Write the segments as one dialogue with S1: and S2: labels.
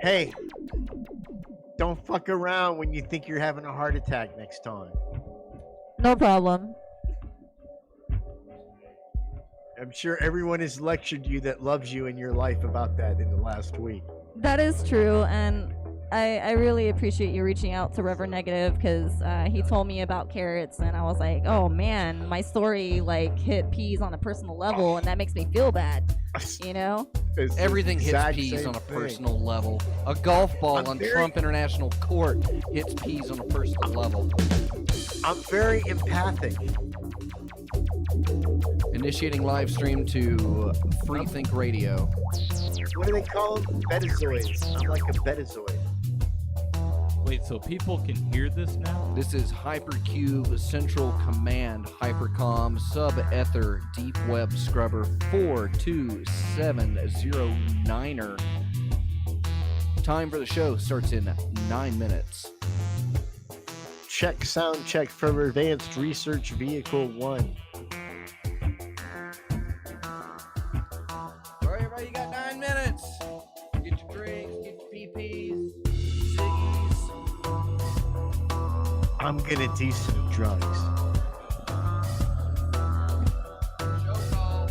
S1: Hey, don't fuck around when you think you're having a heart attack next time.
S2: No problem.
S1: I'm sure everyone has lectured you that loves you in your life about that in the last week.
S2: That is true, and I really appreciate you reaching out to Reverend Negative because he told me about carrots, and I was like, oh man, my story like hit peas on a personal level, and that makes me feel bad. You know?
S1: It's the
S3: Everything hits
S1: exact
S3: peas
S1: same
S3: on a
S1: thing.
S3: personal level. A golf ball
S1: I'm
S3: on
S1: very-
S3: Trump International Court hits peas on a personal level.
S1: I'm very empathic.
S3: Initiating live stream to Free Think Radio.
S1: What do they call them? Betazoids. I'm like a betazoid.
S4: Wait, so people can hear this now?
S3: This is Hypercube Central Command Hypercom Sub-Ether Deep Web Scrubber 42709er. Time for the show starts in 9 minutes.
S1: Check sound check for Advanced Research Vehicle 1.
S3: All right, everybody, you got 9 minutes. Get your drinks, get your PPs, ciggies.
S1: I'm gonna do some drugs.
S3: Show call.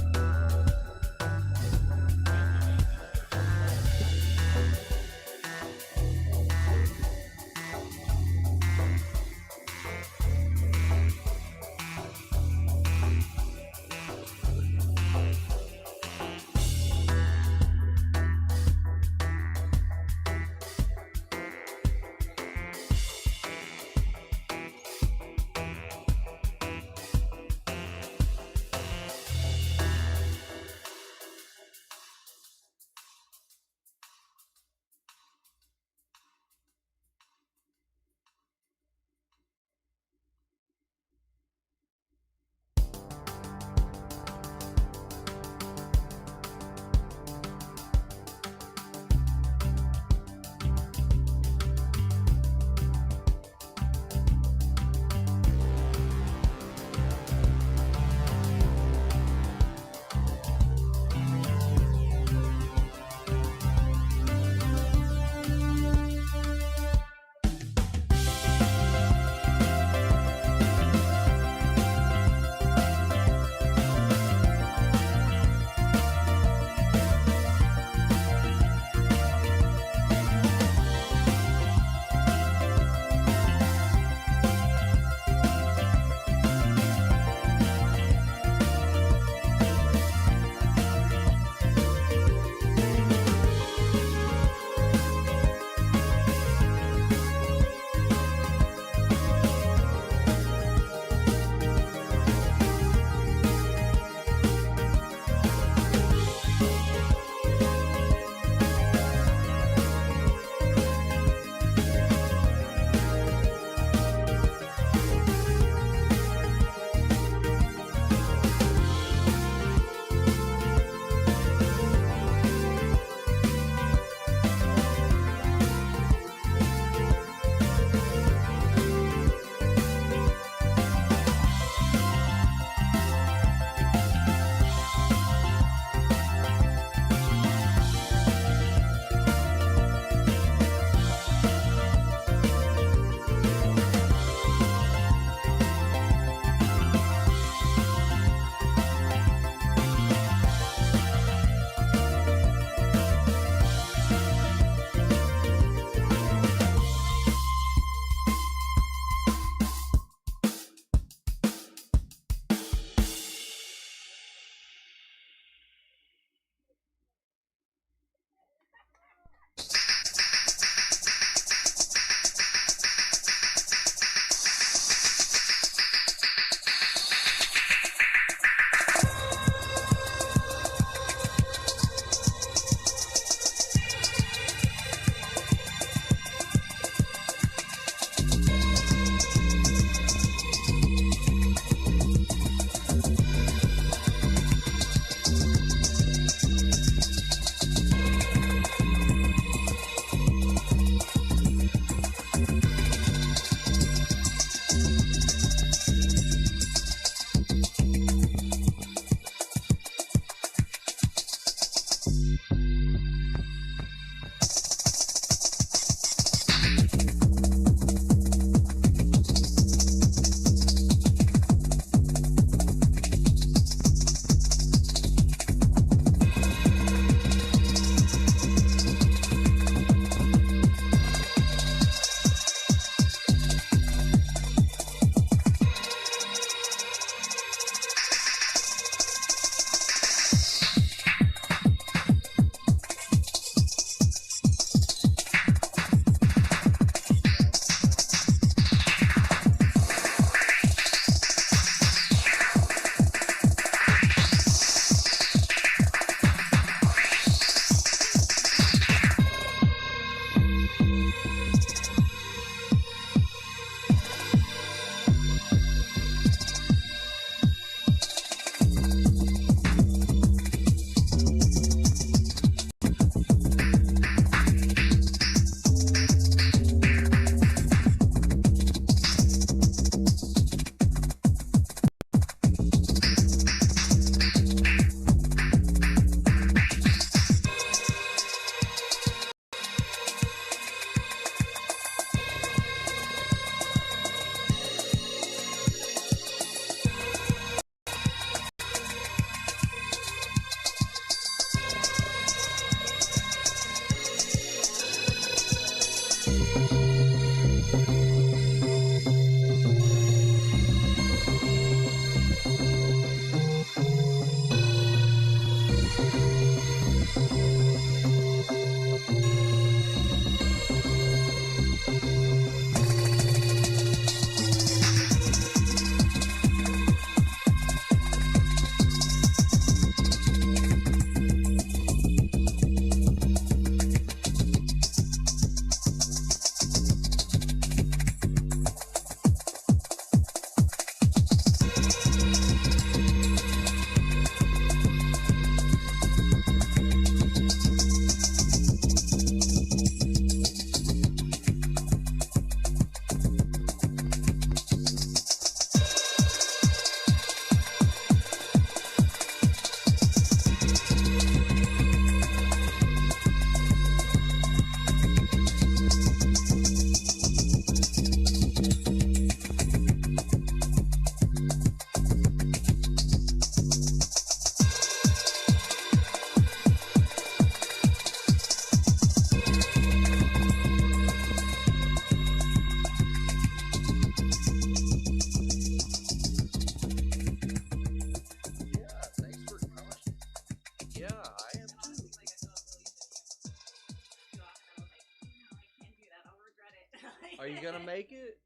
S3: Are you gonna make it?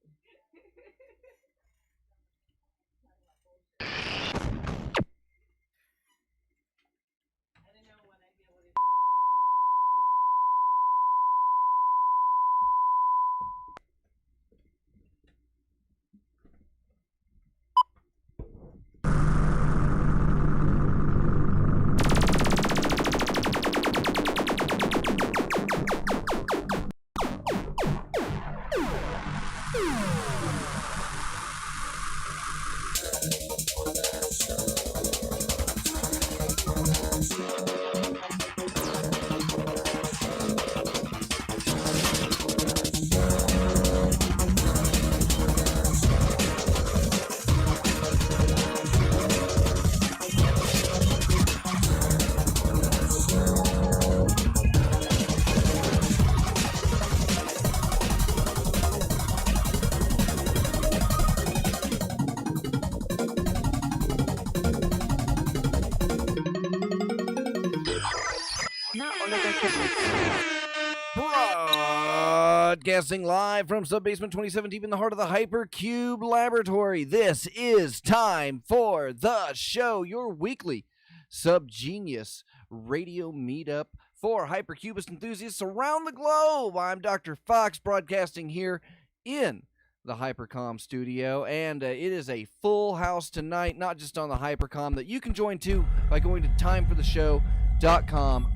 S3: Broadcasting live from Subbasement 27 deep in the heart of the Hypercube Laboratory. This is time for the show, your weekly Subgenius radio meetup for Hypercubist enthusiasts around the globe. I'm Dr. Fox, broadcasting here in the Hypercom studio, and it is a full house tonight, not just on the Hypercom, that you can join too by going to timefortheshow.com.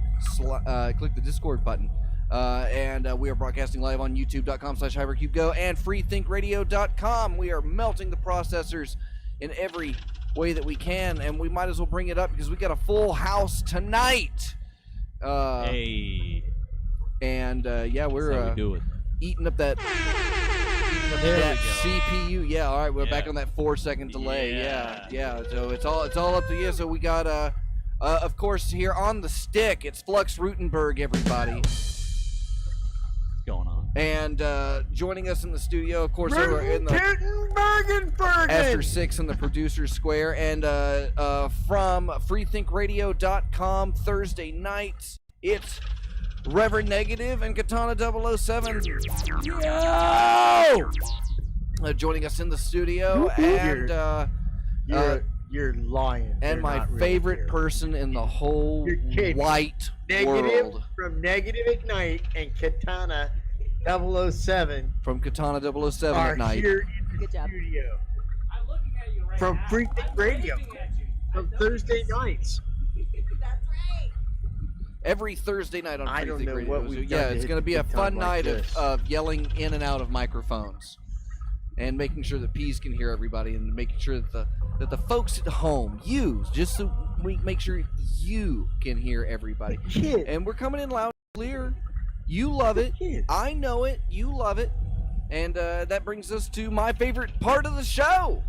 S3: Click the Discord button. And we are broadcasting live on youtube.com/HypercubeGo and freethinkradio.com. We are melting the processors in every way that we can, and we might as well bring it up because we got a full house tonight.
S4: Hey.
S3: And yeah, we're eating up that CPU. Yeah, all right, we're back on that 4-second delay. Yeah. So it's all up to you. So we got of course, here on the stick, it's Flux Rutenberg, everybody.
S4: What's going on?
S3: And joining us in the studio, of course, over in the After 6 in the producer's square, and from freethinkradio.com Thursday nights, it's Reverend Negative and Katana 007. Yo! Joining us in the studio, and
S1: you're lying.
S3: And my favorite person in the whole white
S1: Negative
S3: world.
S1: From Negative at Night and Katana 007.
S3: From Katana 007
S1: are
S3: at night.
S1: Here in the studio.
S5: I'm looking at you right
S1: From
S5: now.
S1: Free Think Radio. From Thursday nights.
S5: That's right.
S3: Every Thursday night on
S1: I
S3: Free
S1: don't
S3: Think
S1: know
S3: Radio.
S1: what we've
S3: Yeah,
S1: done to
S3: it's
S1: hit
S3: going to be a
S1: big
S3: fun
S1: time like
S3: night
S1: this.
S3: of yelling in and out of microphones. And making sure that Peas can hear everybody, and making sure that the folks at home, you, just so we make sure you can hear everybody.
S1: Kid.
S3: And we're coming in loud and clear. You love it. I know it. You love it. And that brings us to my favorite part of the show.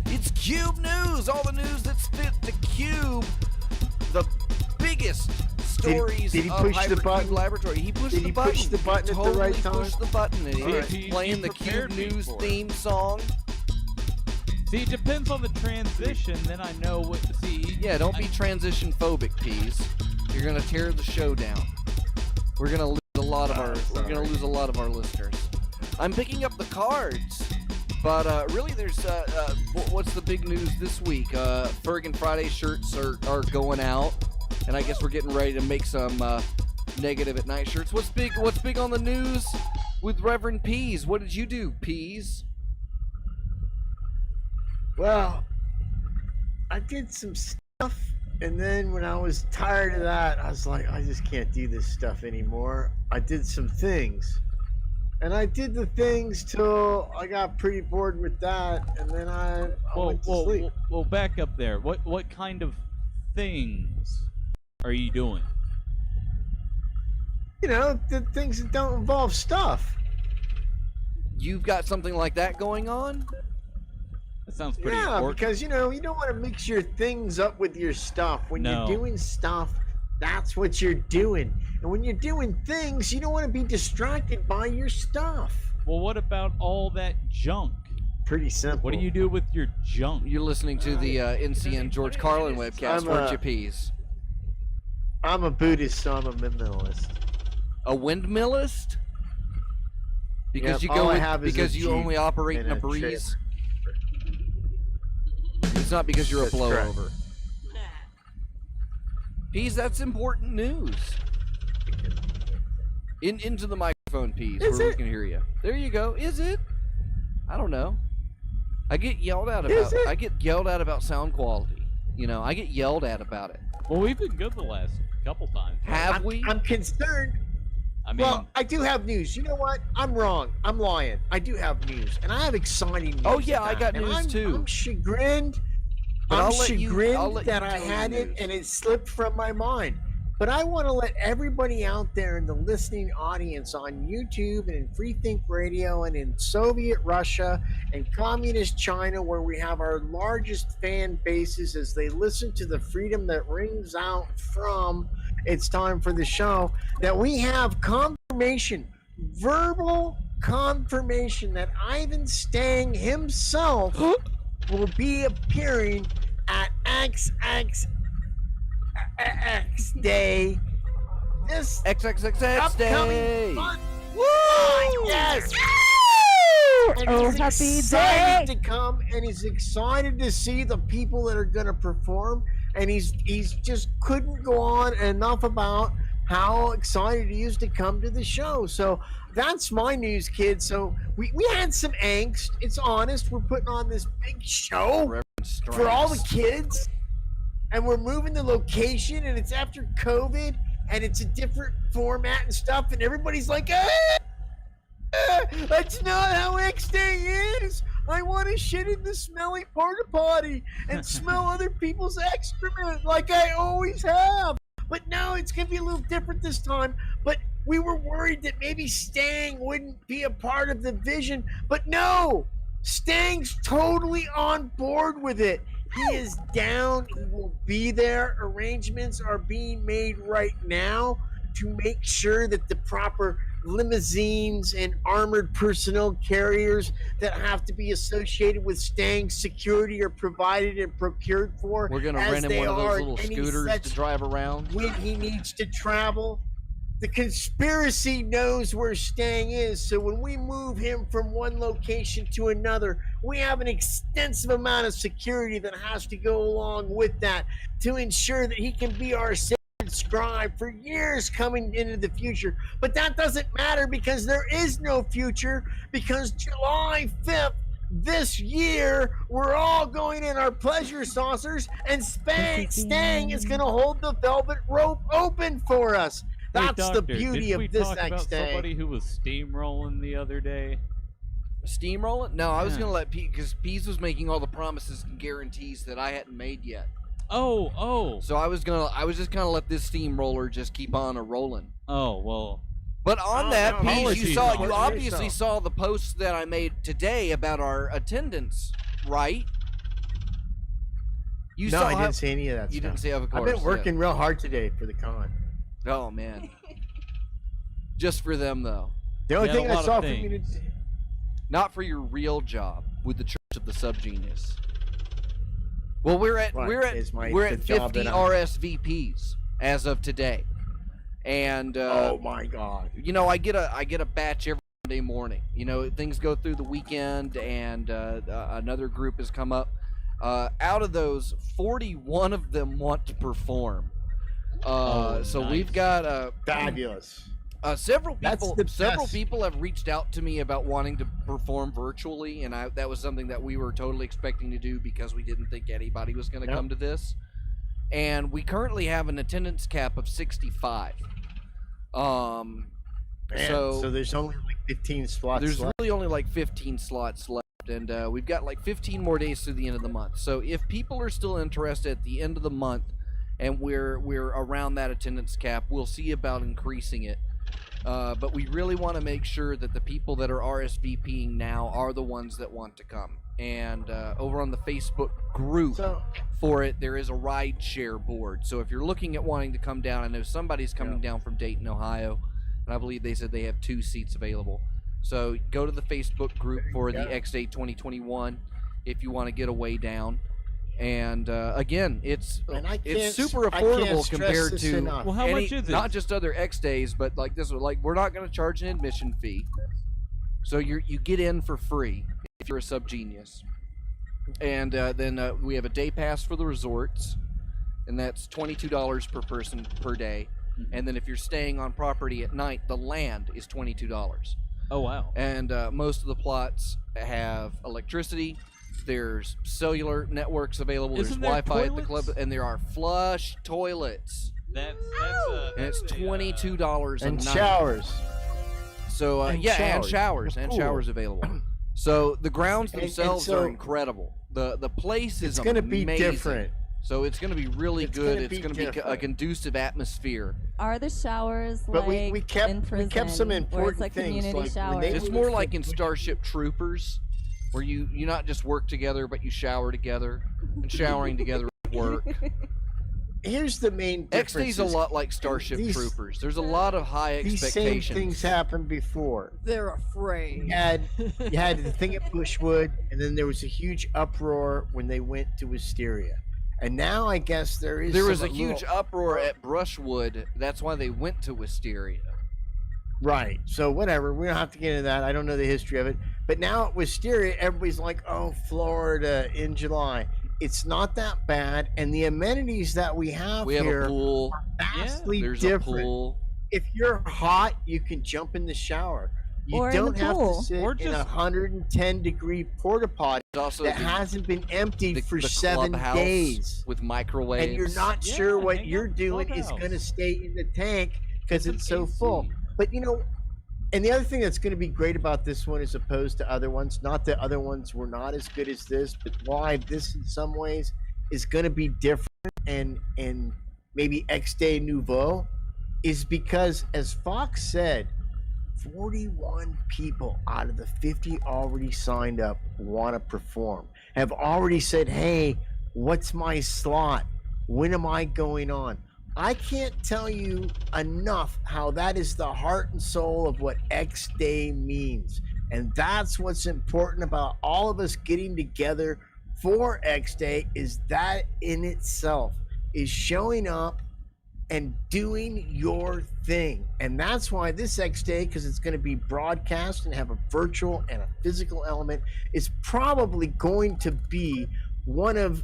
S3: It's Cube News. All the news that's fit the Cube. The biggest stories
S1: did he
S3: of
S1: push the
S3: Hypercube
S1: button?
S3: Laboratory. He pushed
S1: Did
S3: the
S1: he
S3: button.
S1: push the button at the
S3: Totally
S1: right time?
S3: pushed the button. And
S4: Alright.
S3: he's playing the Cube
S4: prepared me
S3: News
S4: for it.
S3: theme song.
S4: See, it depends on the transition. Then I know what to see.
S3: Yeah, don't be transition phobic, Peas. You're gonna tear the show down. We're gonna lose a lot of our listeners. I'm picking up the cards, but really, there's what's the big news this week? Ferg Friday shirts are going out, and I guess we're getting ready to make some Negative at Night shirts. What's big on the news with Reverend Peas? What did you do, Peas?
S1: Well, I did some stuff, and then when I was tired of that, I was like, I just can't do this stuff anymore. I did some things, and I did the things till I got pretty bored with that, and then I went to sleep.
S4: Well, back up there. What kind of things are you doing?
S1: You know, the things that don't involve stuff.
S3: You've got something like that going on?
S4: That sounds pretty
S1: Yeah,
S4: important.
S1: because, you know, you don't want to mix your things up with your stuff. When
S4: No.
S1: you're doing stuff, that's what you're doing. And when you're doing things, you don't want to be distracted by your stuff.
S4: Well, what about all that junk?
S1: Pretty simple.
S4: What do you do with your junk?
S3: You're listening to the NCN George Carlin webcast, weren't you, Peas?
S1: I'm a Buddhist, so I'm a minimalist.
S3: A windmillist? Because
S1: Yep,
S3: you
S1: all
S3: go
S1: I
S3: with,
S1: have is
S3: because
S1: a
S3: you
S1: Jeep
S3: only operate in
S1: and
S3: a
S1: a
S3: breeze. It's not because you're a
S1: That's correct.
S3: blowover. Peas, that's important news. Into the microphone, Peas,
S1: Is
S3: where we
S1: it?
S3: can hear you. There you go. Is it? I don't know. I get yelled at
S1: Is
S3: about.
S1: it?
S3: I get yelled at about sound quality. You know, I get yelled at about it.
S4: Well, we've been good the last couple times. right?
S3: Have we?
S1: I'm concerned.
S4: I mean,
S1: Well, I do have news. You know what? I'm wrong. I'm lying. I do have news, and I have exciting news.
S3: Oh, yeah, I
S1: at
S3: got
S1: that. And
S3: news,
S1: I'm,
S3: too.
S1: I'm chagrined.
S3: But
S1: I'm
S3: I'll let you-
S1: chagrined
S3: I'll let you
S1: that I
S3: tell your
S1: had it
S3: news.
S1: and it slipped from my mind. But I want to let everybody out there in the listening audience on YouTube and in Free Think Radio and in Soviet Russia and Communist China, where we have our largest fan bases as they listen to the freedom that rings out from It's Time for the Show, that we have confirmation, verbal confirmation that Ivan Stang himself will be appearing at XXX Day this
S3: XXXX
S1: upcoming
S3: day.
S1: month.
S3: Woo!
S1: Yes! And
S2: Oh,
S1: he's
S2: happy
S1: excited
S2: day!
S1: to come, and he's excited to see the people that are going to perform, and he's just couldn't go on enough about how excited he is to come to the show. So that's my news, kids. So we had some angst. It's honest. We're putting on this big show
S3: Reverend
S1: for all the
S3: Stripes.
S1: kids, and we're moving the location, and it's after COVID, and it's a different format and stuff, and everybody's like, that's not how X-Day is. I want to shit in the smelly porta potty and smell other people's excrement like I always have. But no, it's going to be a little different this time. But we were worried that maybe Stang wouldn't be a part of the vision. But no, Stang's totally on board with it. He is down. He will be there. Arrangements are being made right now to make sure that the proper limousines and armored personnel carriers that have to be associated with Stang's security are provided and procured for.
S3: We're gonna
S1: as
S3: rent him
S1: they
S3: one of those
S1: are
S3: little
S1: any
S3: scooters
S1: such
S3: to drive around.
S1: when he needs to travel. The conspiracy knows where Stang is, so when we move him from one location to another, we have an extensive amount of security that has to go along with that to ensure that he can be our sacred scribe for years coming into the future. But that doesn't matter because there is no future, because July 5th this year, we're all going in our pleasure saucers, and Stang is going to hold the velvet rope open for us.
S4: hey,
S1: That's
S4: doctor,
S1: the beauty
S4: did
S1: of
S4: we
S1: this
S4: talk about
S1: X-Day.
S4: somebody who was steamrolling the other day?
S3: Steamrolling? No, I was
S4: Yeah.
S3: gonna let Pete, because Pease was making all the promises and guarantees that I hadn't made yet.
S4: Oh,
S3: So I was just gonna let this steamroller just keep on a rolling.
S4: well,
S3: But on
S1: Oh,
S3: that,
S1: no,
S3: Pease,
S4: apologies,
S3: you
S4: Mark.
S3: obviously saw the posts that I made today about our attendance, right? You
S1: No,
S3: saw
S1: I
S3: how-
S1: didn't see any of that
S3: You
S1: stuff.
S3: didn't see, of
S1: I've
S3: course.
S1: been working real hard today for the con.
S3: Yeah. Oh man. Just for them though,
S1: The only
S4: Yeah, a
S1: thing I
S4: lot
S1: saw
S4: of
S1: for me to
S4: things.
S3: not for your real job with the Church of the Subgenius. Well, we're at
S1: What
S3: we're
S1: is
S3: at we're
S1: the
S3: at
S1: job
S3: 50
S1: that I'm-
S3: RSVPs as of today, and
S1: oh my god.
S3: you know, I get a batch every Monday morning. You know, things go through the weekend, and another group has come up. Out of those, 41 of them want to perform.
S4: Oh,
S3: So
S4: nice.
S3: we've got
S1: Fabulous.
S3: several
S1: That's
S3: people.
S1: the
S3: Several
S1: best.
S3: people have reached out to me about wanting to perform virtually, and that was something that we were totally expecting to do because we didn't think anybody was going to
S1: Yep.
S3: come to this. And we currently have an attendance cap of 65.
S1: Man, so there's only like 15 slots
S3: There's
S1: left.
S3: really only like 15 slots left, and we've got like 15 more days to the end of the month. So if people are still interested at the end of the month, and we're around that attendance cap, we'll see about increasing it. But we really want to make sure that the people that are RSVPing now are the ones that want to come. And over on the Facebook group
S1: So
S3: for it, there is a ride share board. So if you're looking at wanting to come down, I know somebody's coming down from Dayton, Ohio, and I believe they said they have 2 seats available. So go to the Facebook group for the
S1: go.
S3: X-Day 2021 if you want to get a way down. And again, it's
S1: And I
S3: it's
S1: can't-
S3: super
S1: I can't
S3: affordable
S1: stress
S3: compared
S1: this
S3: to
S1: enough.
S4: Well, how much is it?
S3: not just other X days, but like this. Like we're not going to charge an admission fee. So you get in for free if you're a sub genius, and then we have a day pass for the resorts, and that's $22 per person per day. And then if you're staying on property at night, the land is $22.
S4: Oh wow.
S3: And most of the plots have electricity. There's cellular networks available.
S4: Isn't
S3: There's
S4: there
S3: Wi-Fi at the
S4: toilets?
S3: club, and there are flush toilets.
S4: That's
S3: And it's $22 a
S1: And
S3: night.
S1: showers.
S3: So
S1: And
S3: yeah, and
S1: showers.
S3: showers and
S1: Cool.
S3: showers available. So the grounds
S1: And
S3: themselves
S1: so-
S3: are incredible. The place is
S1: It's going to be
S3: amazing.
S1: different.
S3: So it's going to be really
S1: It's
S3: good.
S1: gonna
S3: It's
S1: be
S3: going to be a
S1: different.
S3: conducive atmosphere.
S2: Are the showers
S1: But
S2: like
S1: we kept
S2: in prison,
S1: some
S2: where
S1: important
S2: it's like
S1: things,
S2: community
S1: like when
S2: showers?
S1: they
S3: It's
S1: would
S3: more
S1: flip
S3: like in
S1: switches.
S3: Starship Troopers, where you not just work together, but you shower together. And showering together at work.
S1: Here's the main difference.
S3: X-Day's a lot like Starship
S1: these-
S3: Troopers. There's a lot of high
S1: These same
S3: expectations.
S1: things happened before.
S5: They're afraid.
S1: You had the thing at Bushwood, and then there was a huge uproar when they went to Wisteria. And now I guess there is
S3: There was a
S1: some
S3: huge
S1: little-
S3: uproar at Brushwood. That's why they went to Wisteria.
S1: Right. So whatever. We don't have to get into that. I don't know the history of it. But now at Wisteria, everybody's like, "Oh, Florida in July." It's not that bad, and the amenities that we have
S3: We have
S1: here
S3: a pool.
S1: vastly
S3: There's
S1: different.
S3: a pool.
S1: If you're hot, you can jump in the shower. You
S2: Or in the
S1: don't have
S2: pool.
S1: to sit
S4: Or
S1: in a
S4: just-
S1: 110-degree porta potty
S3: There's also
S1: that
S3: the,
S1: hasn't been emptied
S3: the,
S1: for
S3: the
S1: 7
S3: clubhouse
S1: days.
S3: with microwaves.
S1: And you're not
S4: Yeah,
S1: sure what
S4: hang
S1: you're
S4: out in the
S1: doing is
S4: clubhouse.
S1: going to stay in the tank because
S4: It's
S1: it's
S4: an
S1: so
S4: AC.
S1: full. But you know, and the other thing that's going to be great about this one as opposed to other ones, not that other ones were not as good as this, but why this in some ways is going to be different and maybe X Day Nouveau is because, as Fox said, 41 people out of the 50 already signed up want to perform, have already said, "Hey, what's my slot? When am I going on?" I can't tell you enough how that is the heart and soul of what X Day means. And that's what's important about all of us getting together for X Day, is that in itself is showing up and doing your thing. And that's why this X Day, because it's going to be broadcast and have a virtual and a physical element, is probably going to be one of,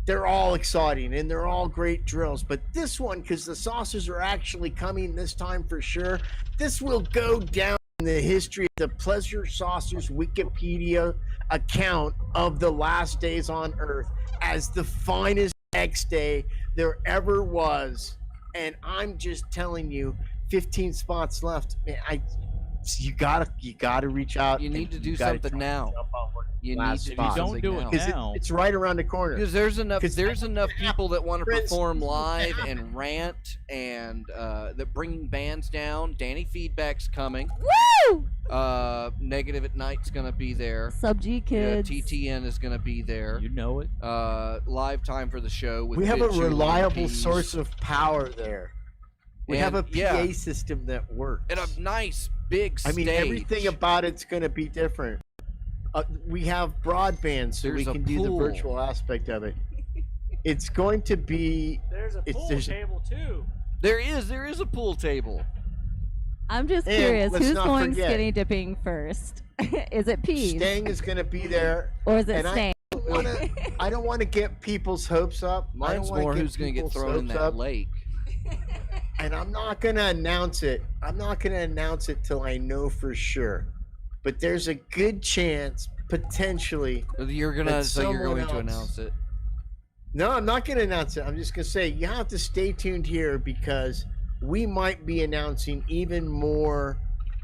S1: they're all exciting and they're all great drills, but this one, because the saucers are actually coming this time for sure, this will go down in the history of the Pleasure Saucers Wikipedia account of the last days on Earth as the finest X Day there ever was. And I'm just telling you, 15 spots left. Man, you gotta reach out.
S3: You
S1: and
S3: need to do
S1: gotta
S3: something
S1: try
S3: now.
S1: and jump on one of the
S3: You need
S1: last
S3: to do
S1: spots.
S4: don't
S3: something
S4: do it
S3: now.
S1: Because
S4: now.
S1: it's right around the corner.
S3: Because there's enough
S1: 'Cause
S3: people that want to
S1: friends,
S3: perform
S1: this is what
S3: live
S1: happened.
S3: and rant and that bringing bands down. Danny Feedback's coming.
S2: Woo!
S3: Negative at Night's gonna be there.
S2: Sub G kids.
S3: TTN is gonna be there.
S4: You know it.
S3: Live time for the show with
S1: We have a
S3: Bitchu and
S1: reliable
S3: Peas.
S1: source of power there. We have a
S3: And,
S1: PA
S3: yeah.
S1: system that works.
S3: and a nice big
S1: I
S3: stage.
S1: mean, everything about it's going to be different. We have broadband, so we
S3: There's a
S1: can do the
S3: pool.
S1: virtual aspect of it. It's going to be.
S5: There's a pool
S1: there's-
S5: table too.
S3: There is a pool table.
S2: I'm just
S1: And
S2: curious,
S1: let's
S2: who's
S1: not
S2: going
S1: forget-
S2: skinny dipping first? Is it Peas
S1: Stang is going to be there.
S2: or is it
S1: and
S2: Stang?
S1: I don't want to get people's hopes up. I don't
S3: Mine's
S1: wanna
S3: more
S1: get
S3: who's gonna get
S1: people's
S3: thrown in
S1: hopes
S3: that
S1: up,
S3: lake.
S1: and I'm not going to announce it. I'm not going to announce it till I know for sure. But there's a good chance, potentially.
S3: You're gonna
S1: But
S3: so you're
S1: someone
S3: going to
S1: else-
S3: announce it.
S1: No, I'm not going to announce it. I'm just going to say you have to stay tuned here because we might be announcing even more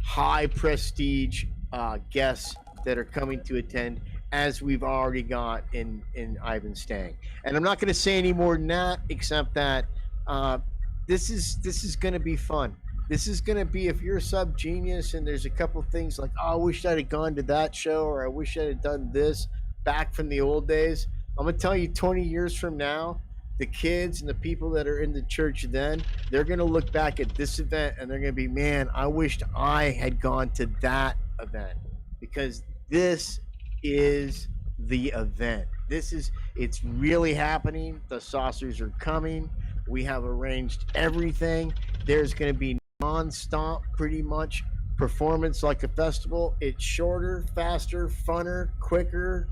S1: high prestige guests that are coming to attend, as we've already got in Ivan Stang. And I'm not going to say any more than that, except that this is going to be fun. This is going to be, if you're a sub genius and there's a couple things like, oh, I wish I'd have gone to that show, or I wish I'd have done this back from the old days. I'm going to tell you, 20 years from now, the kids and the people that are in the church then, they're going to look back at this event and they're going to be, man, I wished I had gone to that event, because this is the event. It's really happening. The saucers are coming. We have arranged everything. There's going to be nonstop, pretty much, performance like a festival. It's shorter, faster, funner, quicker,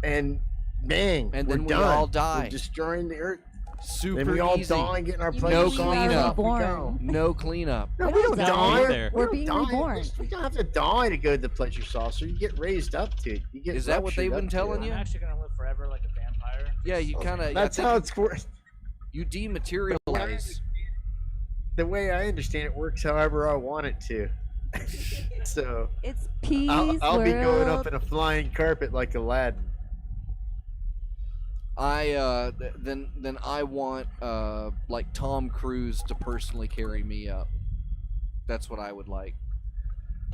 S1: and bang,
S3: And
S1: we're
S3: then we
S1: done.
S3: all die.
S1: We're destroying the earth.
S3: Super
S1: Then we all
S3: easy.
S1: die and get in our
S2: You
S1: place.
S3: No
S2: mean we are
S3: cleanup.
S2: reborn.
S3: No cleanup.
S1: No,
S2: We
S1: we
S2: don't
S1: don't
S2: die.
S1: die.
S4: There.
S2: We're
S1: We
S2: being
S1: don't die.
S2: reborn.
S1: We don't have to die to go to the pleasure saucer. You get raised up to it. You get
S3: Is that what they've
S1: ruptured
S3: been
S1: up to
S3: telling
S1: it.
S3: you?
S5: I'm actually gonna live forever like a vampire.
S3: Yeah, you kind of.
S1: That's how it's worked.
S3: You dematerialize.
S1: The way I understand it works however I want it to. So
S2: It's peace
S1: I'll be going up
S2: world.
S1: in a flying carpet like Aladdin.
S3: Then I want like Tom Cruise to personally carry me up. That's what I would like.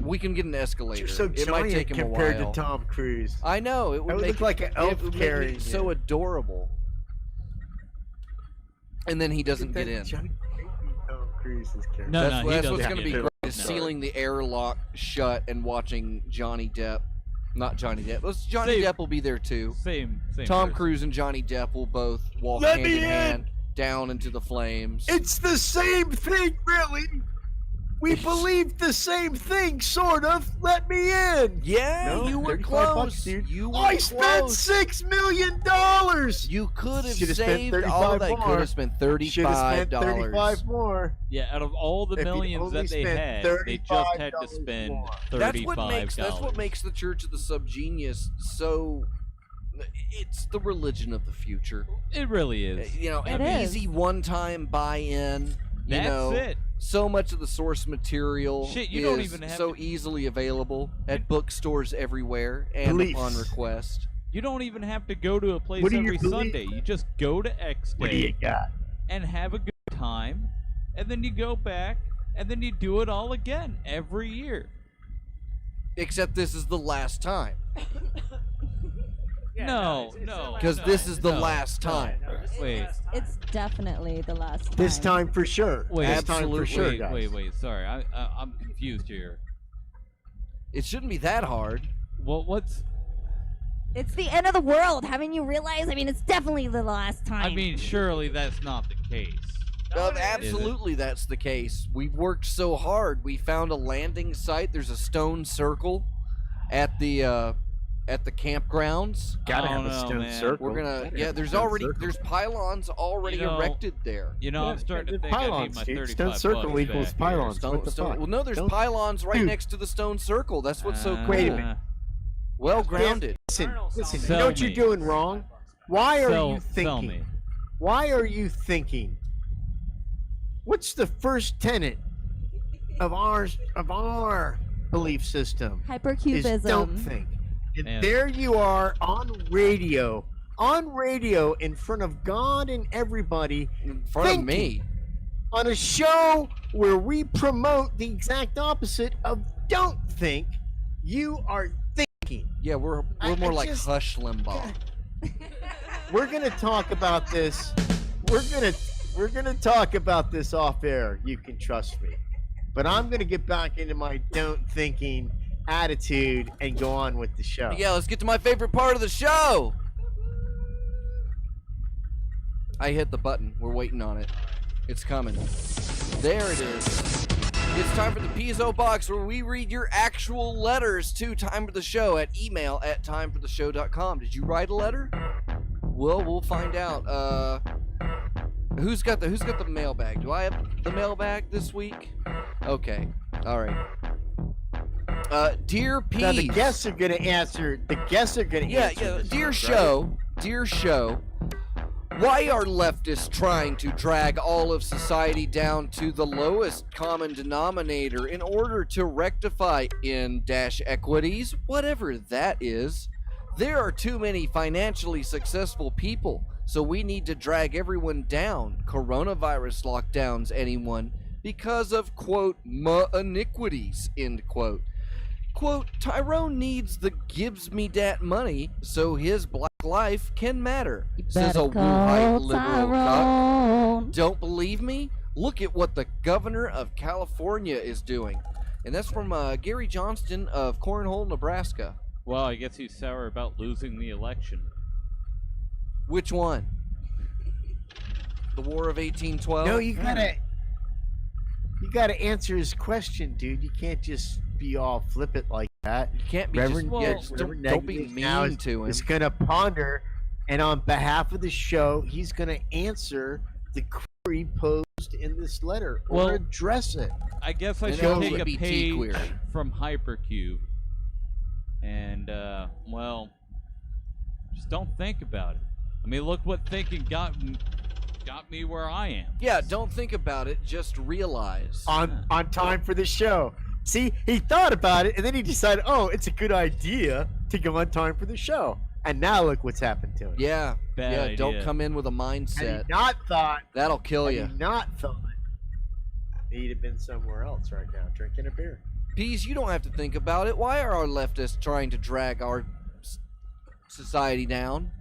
S3: We can get an escalator.
S1: You're so
S3: it might
S1: giant
S3: take him a
S1: compared
S3: while.
S1: to Tom Cruise.
S3: I know it would
S1: That would
S3: make
S1: look like an elf
S3: it would make
S1: carrying
S3: me so
S1: you.
S3: adorable. And then he doesn't
S1: Look
S3: get
S1: at
S3: in.
S1: that giant Tom Cruise is carrying.
S4: No,
S3: That's,
S4: he
S3: that's
S4: doesn't
S3: what's
S4: get
S3: gonna be
S4: in.
S3: great. Is
S4: No.
S3: sealing the airlock shut and watching Johnny Depp. Not Johnny Depp. Johnny
S4: Same.
S3: Depp will be there too.
S4: Same.
S3: Tom
S4: person.
S3: Cruise and Johnny Depp will both walk
S1: Let
S3: hand
S1: me
S3: in
S1: in!
S3: hand down into the flames.
S1: It's the same thing, really. We believe the same thing, sort of. Let me in.
S3: Yeah,
S1: No,
S3: you were
S1: 35
S3: close.
S1: bucks, dude.
S3: You were
S1: I spent
S3: close.
S1: $6 million.
S3: You could have
S1: Should've spent
S3: saved all
S1: 35
S3: that.
S1: more.
S3: Could have spent
S1: Should have spent
S3: $35.
S1: 35 more.
S4: Yeah, out of all the
S1: If you'd
S4: millions
S1: only
S4: that they
S1: spent
S4: had, they just had to
S1: $35
S4: spend
S1: more.
S4: $35.
S3: That's what makes the Church of the Subgenius so. It's the religion of the future.
S4: It really is.
S3: You know,
S2: It
S3: an
S2: is.
S3: easy one-time buy-in. You
S4: That's
S3: know,
S4: it.
S3: so much of the source material
S4: Shit, you
S3: is
S4: don't even have
S3: so
S4: to-
S3: easily available at bookstores everywhere and
S1: Beliefs.
S3: upon request.
S4: You don't even have to go to a place
S1: What do you
S4: every
S1: believe?
S4: Sunday. You just go to X
S1: What do you
S4: Day
S1: got?
S4: and have a good time, and then you go back, and then you do it all again every year.
S3: Except this is the last time.
S4: No,
S5: it's
S4: no.
S3: Because
S4: no,
S3: this is the
S4: no,
S3: last
S4: no.
S3: time.
S4: Wait.
S2: It's definitely the last time.
S1: This time for sure.
S4: Wait,
S1: this time for
S3: absolutely.
S1: sure, guys.
S4: Wait. Sorry, I'm confused here.
S3: It shouldn't be that hard.
S4: Well, what's?
S2: It's the end of the world. Haven't you realized? I mean, it's definitely the last time.
S4: I mean, surely that's not the case.
S3: Absolutely, that's the case. We've worked so hard. We found a landing site. There's a stone circle at the campgrounds.
S1: Gotta
S4: I
S1: have
S4: don't
S1: a
S4: know,
S1: stone
S4: man.
S1: circle.
S3: We're gonna
S1: Gotta
S3: yeah.
S1: have a
S3: There's
S1: stone
S3: already
S1: circle.
S3: there's pylons already
S4: You know,
S3: erected there.
S4: You know, I'm starting to
S1: There's
S4: think I need
S1: pylons,
S4: my
S1: dude.
S4: 35
S1: Stone circle
S4: bucks
S1: equals
S4: back
S1: pylons.
S4: here.
S1: What the fuck?
S3: Well, no, there's
S1: Don't-
S3: pylons right
S1: Dude.
S3: next to the stone circle. That's what's so cool.
S1: Wait a minute.
S3: Well grounded.
S1: Listen, listen. You
S4: Sell
S1: know what you're
S4: me.
S1: doing wrong? Why are you
S4: Sell me.
S1: thinking? Why are you thinking? What's the first tenet of our belief system? is
S2: Hypercubism.
S1: don't think. And
S4: Man.
S1: there you are on radio in front of God and everybody
S3: In front of me.
S1: on a show where we promote the exact opposite of don't think. You are thinking.
S3: Yeah, we're
S1: I
S3: more like
S1: just-
S3: Hush Limbaugh.
S1: We're gonna talk about this. We're gonna talk about this off air. You can trust me. But I'm gonna get back into my don't thinking attitude and go on with the show.
S3: Yeah, let's get to my favorite part of the show. I hit the button. We're waiting on it. It's coming. There it is. It's time for the Piezo Box, where we read your actual letters to Time for the Show at email@timefortheshow.com. Did you write a letter? Well, we'll find out. Who's got the mailbag? Do I have the mailbag this week? Okay. All right. Dear Peas.
S1: Now the guests are gonna answer. The guests are gonna answer. this
S3: Dear
S1: one, right?
S3: show, why are leftists trying to drag all of society down to the lowest common denominator in order to rectify in-equities, whatever that is? There are too many financially successful people, so we need to drag everyone down. Coronavirus lockdowns anyone because of, quote, iniquities, end quote. Quote, Tyrone needs the gives me dat money so his black life can matter, says a Wuhite liberal cock. Don't believe me? Look at what the governor of California is doing. And that's from Gary Johnston of Cornhole, Nebraska.
S4: Well, I guess he's sour about losing the election.
S3: Which one? The War of 1812?
S1: No, you You got to answer his question, dude. You can't just be all flippant like that.
S3: You can't be
S1: Reverend,
S3: just,
S4: yeah,
S3: just
S1: Reverend
S3: don't be
S1: Negative now
S3: mean to him.
S1: He's going to ponder, and on behalf of the show, he's going to answer the query posed in this letter or
S4: Well,
S1: address it.
S4: I guess I
S3: And
S4: should
S3: it'll
S4: take a
S3: be
S4: page
S3: T-query.
S4: from Hypercube. And, well, just don't think about it. I mean, look what thinking got me where I am.
S3: Yeah, don't think about it. Just realize.
S1: On time for the show. See, he thought about it, and then he decided, oh, it's a good idea to go on time for the show. And now look what's happened to him.
S3: Yeah,
S4: Bad
S3: yeah.
S4: idea.
S3: Don't come in with a
S1: Had
S3: mindset
S1: he not thought,
S3: that'll kill
S1: had
S3: you.
S1: he not thought, he'd have been somewhere else right now, drinking a beer.
S3: Pease, you don't have to think about it. Why are our leftists trying to drag our society down?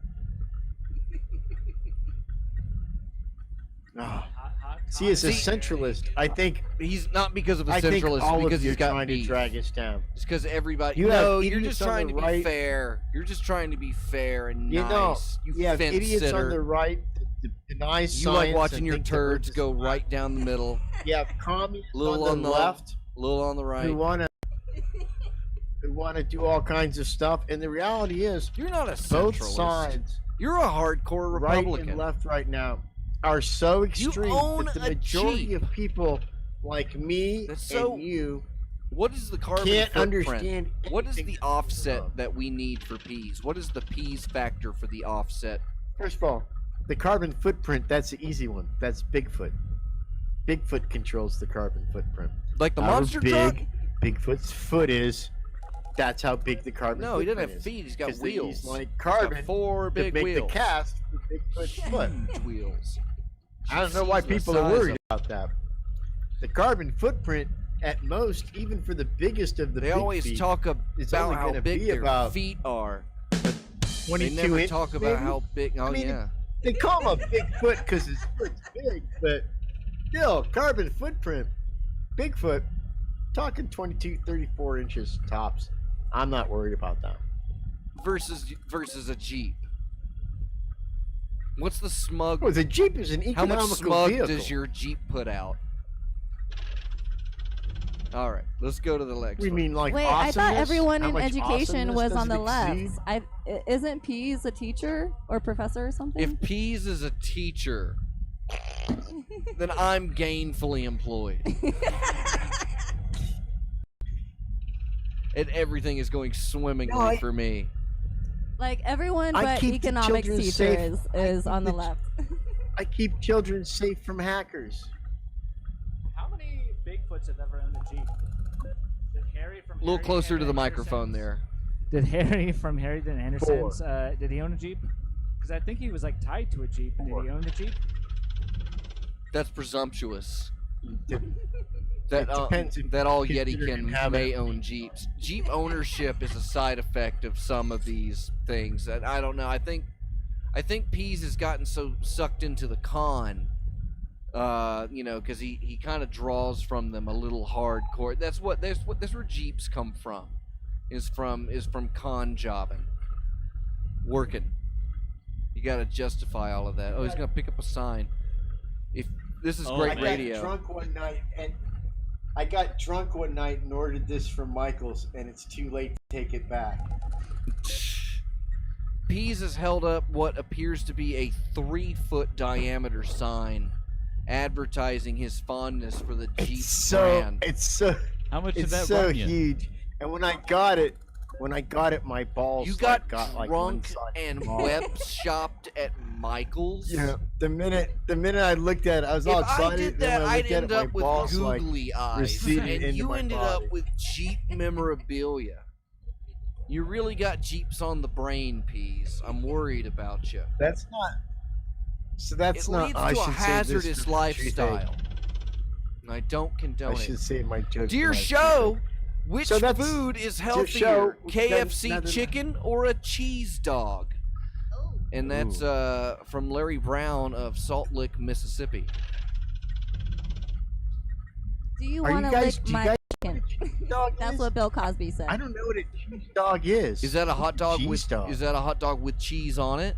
S1: Oh.
S5: Hot
S1: See, as a
S5: topic.
S1: centralist, I think
S3: He's not because of a
S1: I think
S3: centralist,
S1: all
S3: because
S1: of you
S3: he's
S1: are
S3: got
S1: trying to
S3: beef.
S1: drag us down.
S3: It's because everybody.
S1: You have
S3: No, you're
S1: idiots
S3: just
S1: on
S3: trying
S1: the
S3: to be
S1: right.
S3: fair. You're just trying to be fair and
S1: You know,
S3: nice. You
S1: you have
S3: fence
S1: idiots
S3: sitter.
S1: on the right that deny science.
S3: You like watching
S1: and
S3: your
S1: think the earth
S3: turds
S1: is
S3: go
S1: flat.
S3: right down the middle,
S1: You have communists
S3: little
S1: on the left
S3: little on the right.
S1: who want to do all kinds of stuff, and the reality is
S3: You're not a
S1: both
S3: centralist.
S1: sides,
S3: You're a hardcore
S1: right
S3: Republican.
S1: and left, right now, are so extreme
S3: own
S1: that the
S3: a
S1: majority
S3: Jeep.
S1: of people like me
S3: That's so
S1: and you
S3: What is the carbon
S1: can't
S3: footprint?
S1: understand.
S3: What is
S1: anything
S3: the offset
S1: about.
S3: that we need for peas? What is the peas factor for the offset?
S1: First of all, the carbon footprint, that's the easy one. That's Bigfoot. Bigfoot controls the carbon footprint.
S3: Like the
S1: However
S3: monster truck?
S1: Bigfoot's foot is, that's how big the carbon
S3: No, he doesn't
S1: footprint
S3: have
S1: is.
S3: feet. He's got
S1: 'Cause they
S3: wheels.
S1: use, like
S3: He's
S1: carbon
S3: got 4
S1: to
S3: big
S1: make
S3: wheels.
S1: the cast for Bigfoot's foot.
S3: Huge wheels.
S1: I don't know why
S3: She's the
S1: people are
S3: size
S1: worried
S3: of-
S1: about that. The carbon footprint, at most, even for the biggest of the
S3: They
S1: big
S3: always
S1: feet,
S3: talk
S1: it's
S3: about
S1: only
S3: how
S1: gonna
S3: big
S1: be
S3: their
S1: about
S3: feet are.
S1: 22
S3: They never
S1: inches,
S3: talk about
S1: maybe?
S3: how big. Oh,
S1: I mean,
S3: yeah.
S1: They call him a big foot because his foot's big, but still, carbon footprint, Bigfoot, talking 22, 34 inches tops. I'm not worried about that.
S3: Versus a Jeep. What's the smug?
S1: Oh, the Jeep is an
S3: How much
S1: economical
S3: smug
S1: vehicle.
S3: does your Jeep put out? All right, let's go to the next
S1: We
S3: one.
S1: mean like
S2: Wait, I thought
S1: awesomeness?
S2: everyone
S1: How
S2: in
S1: much
S2: education
S1: awesomeness
S2: was
S1: does
S2: on
S1: it
S2: the left.
S1: exceed?
S2: Isn't Pease a teacher or professor or something?
S3: If Pease is a teacher, then I'm gainfully employed. And everything is going swimmingly for me.
S2: Like everyone
S1: I
S2: but
S1: keep the
S2: economics
S1: children
S2: teacher
S1: safe.
S2: is
S1: I
S2: on the
S1: keep the
S2: left.
S1: I keep children safe from hackers.
S5: How many Bigfoots have ever owned a Jeep? Did Harry from
S3: A little
S5: Harry
S3: closer
S5: and
S3: to the
S5: the
S3: microphone
S5: Andersons-
S3: there.
S5: Did Harry from Harry and the Andersons, did he own a Jeep? Because I think he was like tied to a Jeep. Did he own the Jeep?
S3: That's presumptuous.
S1: It
S3: That
S1: depends if
S3: that all
S1: you consider
S3: Yetikins
S1: inhabitant.
S3: may own Jeeps. Jeep ownership is a side effect of some of these things. And I don't know. I think Pease has gotten so sucked into the con, because he kind of draws from them a little hardcore. That's where Jeeps come from. Is from con jobbing, working. You got to justify all of that. Oh, he's gonna pick up a sign. If this is
S4: Oh,
S3: great
S1: I
S3: radio.
S1: got drunk one night and ordered this from Michael's, and it's too late to take it back.
S3: Pease has held up what appears to be a 3-foot diameter sign advertising his fondness for the Jeep brand.
S4: How much did
S1: It's
S4: that
S1: so
S4: run you?
S1: huge. And when I got it, my balls
S3: You got
S1: like one
S3: drunk
S1: side
S3: and
S1: off.
S3: web shopped at Michael's?
S1: Yeah, the minute I looked at it, I was all
S3: If I
S1: excited.
S3: did
S1: and then
S3: that,
S1: when I
S3: I'd
S1: looked at
S3: end
S1: it, my
S3: up with
S1: balls, like,
S3: googly eyes,
S1: receded
S3: and
S1: into
S3: you
S1: my
S3: ended
S1: body.
S3: up with Jeep memorabilia. You really got Jeeps on the brain, Pease. I'm worried about you.
S1: That's not. So that's
S3: It
S1: not.
S3: leads
S1: I
S3: to a
S1: should say this
S3: hazardous
S1: for
S3: lifestyle. And I don't
S1: I
S3: condone
S1: should
S3: it.
S1: say my joke.
S3: Dear show, which
S1: So that's-
S3: food is
S1: show,
S3: healthier,
S1: that's
S3: KFC
S1: another-
S3: chicken or a cheese dog? And that's from Larry Brown of Salt Lick, Mississippi.
S2: Do you
S1: Are you
S2: want to
S1: guys?
S2: lick
S1: Do you
S2: my
S1: guys
S2: chicken?
S1: know what a cheese dog
S2: That's
S1: is?
S2: what Bill Cosby said.
S1: I don't know what a cheese dog is.
S3: Is that a hot dog
S1: Cheese
S3: with
S1: dog.
S3: Is that a hot dog with cheese on it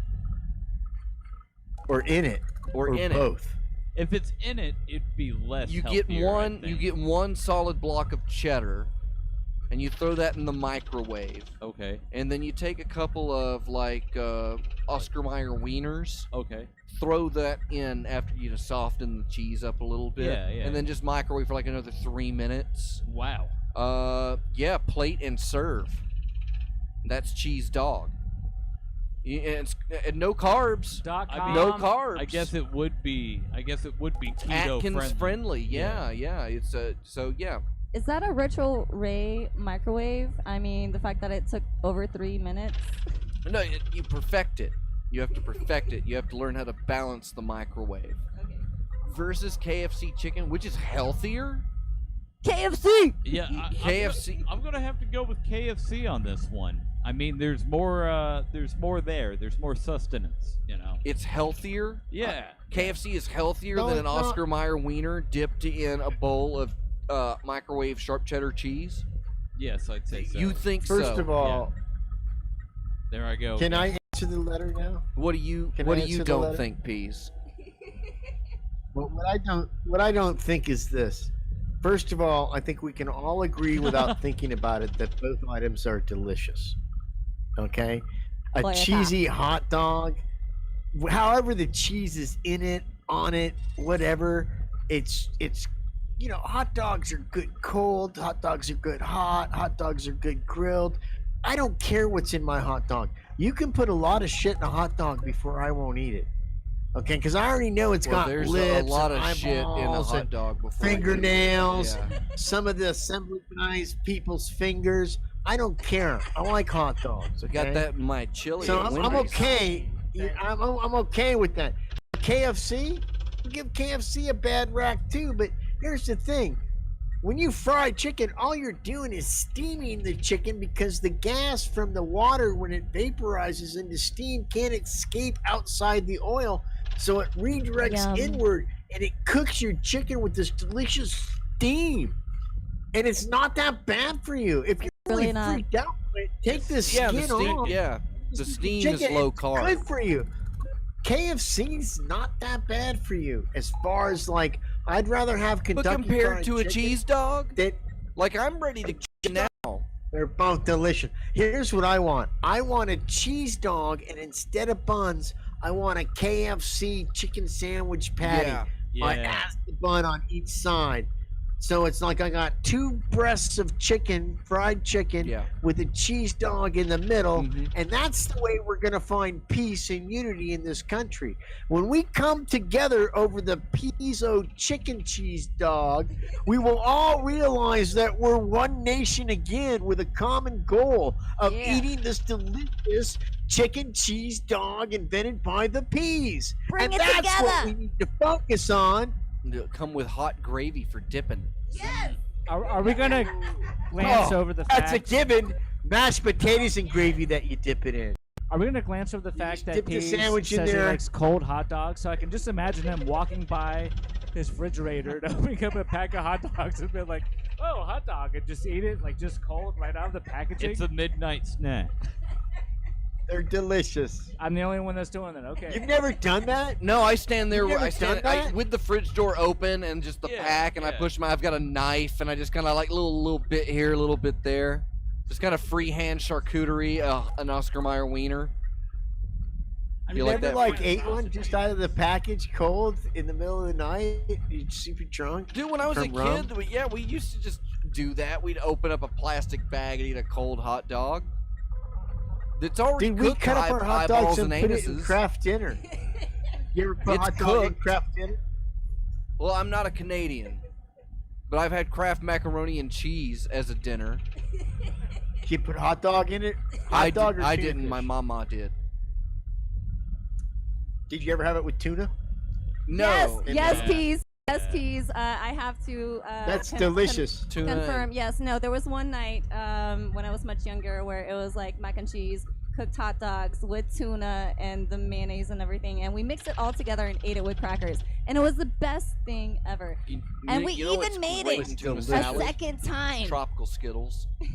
S1: or in it
S3: or in it?
S1: both?
S4: If it's in it, it'd be less.
S3: You get
S4: healthier, I
S3: one. You
S4: think.
S3: get one solid block of cheddar, and you throw that in the microwave.
S4: Okay.
S3: And then you take a couple of like Oscar Mayer wieners,
S4: Okay.
S3: throw that in after you soften the cheese up a little bit,
S4: Yeah, yeah.
S3: and then just microwave for like another 3 minutes.
S4: Wow.
S3: Yeah, plate and serve. That's cheese dog. And no carbs.
S5: .com.
S3: No carbs.
S4: I guess it would be. Keto
S3: Atkins friendly.
S4: Yeah.
S3: Yeah. It's so yeah.
S2: Is that a Retro Ray microwave? I mean, the fact that it took over 3 minutes.
S3: No, you perfect it. You have to perfect it. You have to learn how to balance the microwave.
S2: Okay.
S3: Versus KFC chicken, which is healthier.
S2: KFC.
S4: Yeah.
S3: KFC.
S4: I'm gonna have to go with KFC on this one. I mean, there's more. There's more there. There's more sustenance. You know.
S3: It's healthier.
S4: Yeah.
S3: KFC is healthier
S1: No,
S3: than an
S1: it's not.
S3: Oscar Mayer wiener dipped in a bowl of microwave sharp cheddar cheese.
S4: Yes, I'd say so.
S3: You think
S1: First
S3: so?
S1: of all,
S4: There I go.
S1: can I answer the letter now?
S3: What do you
S1: Can
S3: What
S1: I
S3: do you
S1: answer the
S3: don't
S1: letter?
S3: think, Peas?
S1: But what I don't think is this. First of all, I think we can all agree without thinking about it that both items are delicious. Okay? A
S2: Well, yeah.
S1: cheesy hot dog, however the cheese is in it, on it, whatever, it's you know, hot dogs are good cold, hot dogs are good hot dogs are good grilled. I don't care what's in my hot dog. You can put a lot of shit in a hot dog before I won't eat it. Okay, because I already know it's
S3: Well,
S1: got
S3: there's
S1: lips
S3: a lot
S1: and
S3: of shit in a
S1: eyeballs
S3: hot
S1: and
S3: dog before. I eat it.
S1: fingernails,
S3: Yeah.
S1: some of the assembly guys, people's fingers. I don't care. I like hot dogs. Okay?
S3: Got that in my chili.
S1: So
S3: at
S1: I'm
S3: Wendy's.
S1: okay. Yeah, I'm okay with that. KFC, give KFC a bad rack too. But here's the thing: when you fry chicken, all you're doing is steaming the chicken because the gas from the water, when it vaporizes into steam, can't escape outside the oil, so it redirects
S2: Yum.
S1: inward and it cooks your chicken with this delicious steam. And it's not that bad for you. If you're
S2: Really
S1: really
S2: not.
S1: freaked out, by it, take the
S3: Yeah,
S1: skin
S3: the steam.
S1: off.
S3: Yeah, the steam is
S1: Chicken,
S3: low
S1: it's
S3: carb.
S1: good for you. KFC's not that bad for you as far as like I'd rather have
S3: But
S1: Kentucky
S3: compared
S1: Fried
S3: to a
S1: Chicken
S3: cheese dog,
S1: that
S3: like I'm ready to now.
S1: they're both delicious. Here's what I want. I want a cheese dog, and instead of buns, I want a KFC chicken sandwich patty.
S3: Yeah.
S1: I
S4: Yeah.
S1: asked the bun on each side. So it's like I got 2 breasts of chicken, fried chicken,
S3: Yeah.
S1: with a cheese dog in the middle.
S3: Mhm.
S1: And that's the way we're going to find peace and unity in this country. When we come together over the Pizzo chicken cheese dog, we will all realize that we're one nation again with a common goal of
S2: Yeah.
S1: eating this delicious chicken cheese dog invented by the peas.
S2: Bring
S1: And
S2: it
S1: that's what
S2: together.
S1: we need to focus on.
S3: They'll come with hot gravy for dipping.
S2: Yes.
S5: Are we gonna glance
S1: Oh,
S5: over the
S1: That's a
S5: fact?
S1: given. Mashed potatoes and gravy that you dip it in.
S5: Are we gonna glance over the
S1: just
S5: fact that
S1: dip the
S5: Pease
S1: sandwich in
S5: says he
S1: there.
S5: likes cold hot dogs? So I can just imagine him walking by his refrigerator and opening up a pack of hot dogs and be like, "Oh, hot dog," and just eat it like just cold right out of the packaging.
S4: It's a midnight snack.
S1: They're delicious.
S5: I'm the only one that's doing it. Okay.
S1: You've never done that?
S3: No, I stand there.
S1: You've never
S3: I stand
S1: done that?
S3: with the fridge door open and just the
S4: Yeah,
S3: pack, and I
S4: yeah.
S3: push my. I've got a knife, and I just kind of like little bit here, a little bit there, just kind of freehand charcuterie, an Oscar Mayer wiener.
S1: You
S3: You like
S1: never
S3: that
S1: like
S3: free
S1: ate one just out of the package cold in the middle of the night? You super drunk?
S3: Dude, when I was a
S1: From rum?
S3: kid, we used to just do that. We'd open up a plastic bag and eat a cold hot dog. It's already
S1: Dude, we
S3: cooked
S1: cut up our hot dogs
S3: eyeballs
S1: and
S3: and
S1: put it in
S3: anuses.
S1: craft dinner. You ever put
S3: It's
S1: hot dog in
S3: cooked.
S1: craft dinner?
S3: Well, I'm not a Canadian, but I've had Kraft macaroni and cheese as a dinner.
S1: You put hot dog in it? Hot dog or
S3: I
S1: tuna
S3: didn't. My
S1: fish?
S3: mama did.
S1: Did you ever have it with tuna?
S3: No.
S2: Yes,
S3: it
S2: yes,
S3: was
S2: peas. Yes, peas. I have to.
S1: That's delicious.
S3: tuna and-
S2: Confirm. Yes. No. There was one night when I was much younger where it was like mac and cheese, cooked hot dogs with tuna and the mayonnaise and everything, and we mixed it all together and ate it with crackers, and it was the best thing ever.
S3: You-
S2: And we
S3: you know
S2: even
S3: what's
S2: made
S3: great
S2: it
S3: in tuna
S1: a
S2: A
S3: salad?
S2: second time.
S3: Tropical Skittles.
S1: Do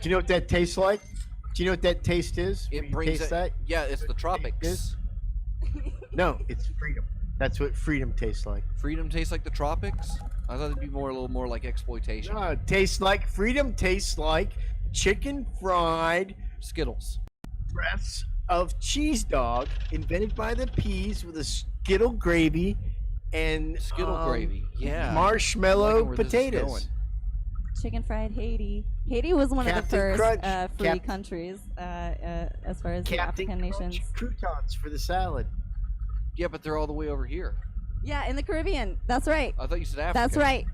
S1: you know what that tastes like? Do you know what that taste is? When
S3: It
S1: you
S3: brings
S1: taste
S3: it.
S1: that?
S3: Yeah, it's the tropics.
S1: is? No, it's freedom. That's what freedom tastes like.
S3: Freedom tastes like the tropics? I thought it'd be a little more like exploitation.
S1: No, it tastes like freedom tastes like chicken fried
S3: Skittles.
S1: breasts of cheese dog invented by the Peas with a Skittle gravy and
S3: Skittle gravy. Yeah.
S1: marshmallow
S3: Liking where this is
S1: potatoes.
S3: going.
S2: Chicken fried Haiti. Haiti was one of the
S1: Captain
S2: first
S1: Crunch.
S2: free countries as far as the
S1: Captain
S2: African
S1: Crunch
S2: nations.
S1: croutons for the salad.
S3: Yeah, but they're all the way over here.
S2: Yeah, in the Caribbean. That's right.
S3: I thought you said Africa.
S2: That's right.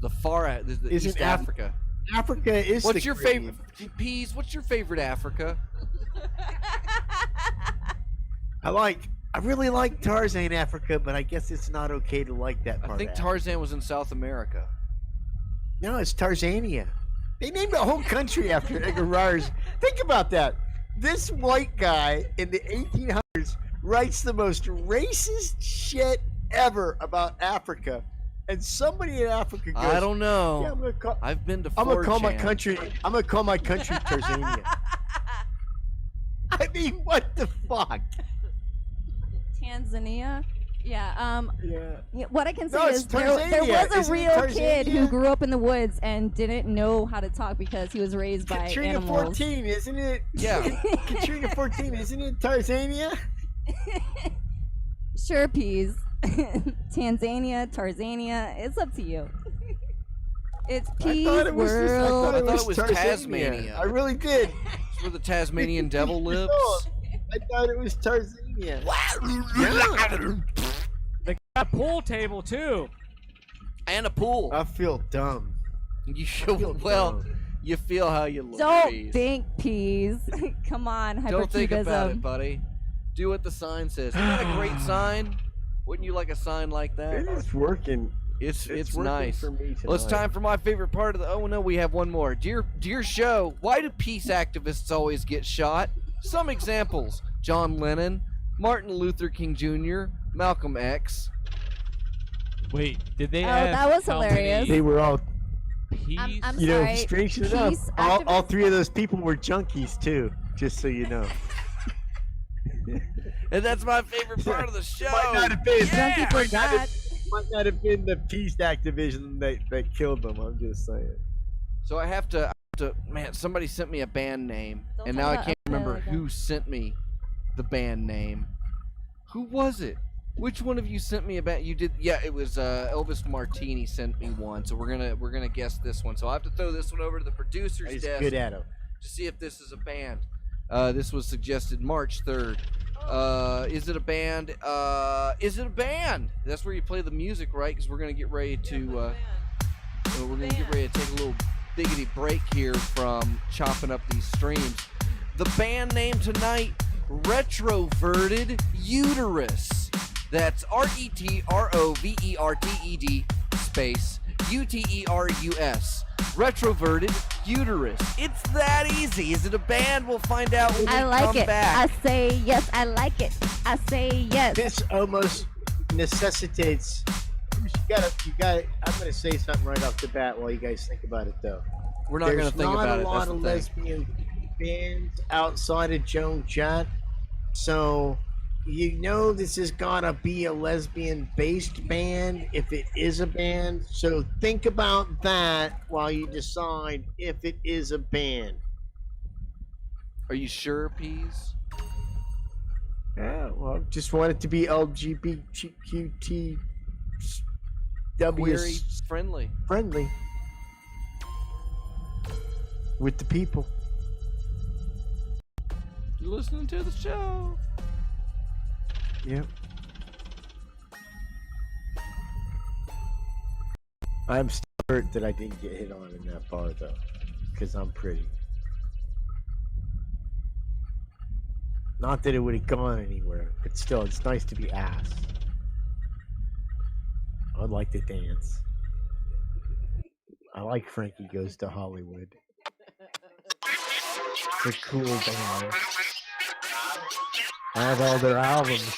S3: The far, the
S1: Isn't
S3: East
S1: Af-
S3: Africa.
S1: Africa is
S3: What's
S1: the
S3: your
S1: Caribbean.
S3: favorite? Peas, what's your favorite Africa?
S1: I really like Tarzan Africa, but I guess it's not okay to like that part.
S3: I think
S1: of Africa.
S3: Tarzan was in South America.
S1: No, it's Tarzania. They named a whole country after Edgar Rice. Think about that. This white guy in the 1800s writes the most racist shit ever about Africa, and somebody in Africa goes,
S3: I don't know.
S1: Yeah,
S3: I've been to
S1: I'm gonna call my
S3: 4chan.
S1: country. I'm gonna call my country Tarzania. I mean, what the fuck?
S2: Tanzania. Yeah.
S1: Yeah.
S2: What I can say
S1: No,
S2: is
S1: it's
S2: there
S1: Tarzania.
S2: was a
S1: Isn't it
S2: real kid who
S1: Tarzania?
S2: grew up in the woods and didn't know how to talk because he was raised by
S1: Katrina
S2: animals.
S1: 14, isn't it?
S3: Yeah.
S1: Katrina 14, isn't it Tarzania?
S2: Sure, Peas. Tanzania, Tarzania. It's up to you. It's Peas
S1: I thought it was
S2: World.
S3: I thought it was
S1: Tarzania.
S3: Tasmania.
S1: I really did.
S3: It's where the Tasmanian devil lives.
S1: I thought it was Tarzania.
S5: They got a pool table too.
S3: And a pool.
S1: I feel dumb.
S3: You
S1: I
S3: feel
S1: feel
S3: well.
S1: dumb.
S3: You feel how you look.
S2: Don't
S3: Peas.
S2: think, Peas. Come on,
S3: Don't think about it,
S2: hypercubism.
S3: buddy. Do what the sign says. Isn't that a great sign? Wouldn't you like a sign like that?
S1: It is working.
S3: It's
S1: working
S3: nice.
S1: for me
S3: Well, it's
S1: tonight.
S3: time for my favorite part of the. Oh no, we have one more. Dear show, why do peace activists always get shot? Some examples: John Lennon, Martin Luther King Jr., Malcolm X.
S4: Wait, did they
S2: Oh,
S4: have
S2: that was
S4: how
S2: hilarious.
S4: many
S1: They were all,
S4: peas?
S2: I'm
S1: you know,
S2: sorry.
S1: strange enough.
S2: Peace
S1: All
S2: activists?
S1: three of those people were junkies too. Just so you know.
S3: And that's my favorite part of the show.
S1: Might not have been.
S2: Junkie for God.
S1: Might not have been the peace activism that killed them. I'm just saying.
S3: So I have to. Man, somebody sent me a band name,
S2: Don't
S3: and
S2: talk
S3: now I
S2: about
S3: can't
S2: Uphill
S3: remember
S2: again.
S3: who sent me the band name. Who was it? Which one of you sent me a band? You did? Yeah, it was Elvis Martini sent me one. So we're gonna guess this one. So I have to throw this one over to the producer's
S1: He's
S3: desk
S1: good at them.
S3: to see if this is a band. This was suggested March 3rd. Is it a band? Is it a band? That's where you play the music, right? Because we're gonna get ready to. We're gonna get ready to take a little biggity break here from chopping up these streams. The band name tonight: Retroverted Uterus. That's RETROVERTED space UTERUS. Retroverted Uterus. It's that easy. Is it a band? We'll find out when we
S2: I like
S3: come
S2: it.
S3: back.
S2: I say yes. I like it. I say yes.
S1: This almost necessitates. You got. I'm gonna say something right off the bat while you guys think about it, though.
S3: We're not going to think about it.
S1: There's not a lot
S3: That's
S1: of
S3: the thing.
S1: lesbian bands outside of Joan Jett, so you know this is gonna be a lesbian-based band if it is a band. So think about that while you decide if it is a band.
S3: Are you sure, Peas?
S1: Yeah, well, just want it to be LGBTQT
S3: Query friendly.
S1: friendly with the people.
S3: You're listening to the show.
S1: Yep. I'm still hurt that I didn't get hit on in that bar though, because I'm pretty. Not that it would have gone anywhere, but still, it's nice to be asked. I'd like to dance. I like Frankie Goes to Hollywood. They're cool band. I have all their albums.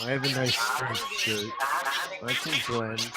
S1: I have a nice striped shirt. I can blend.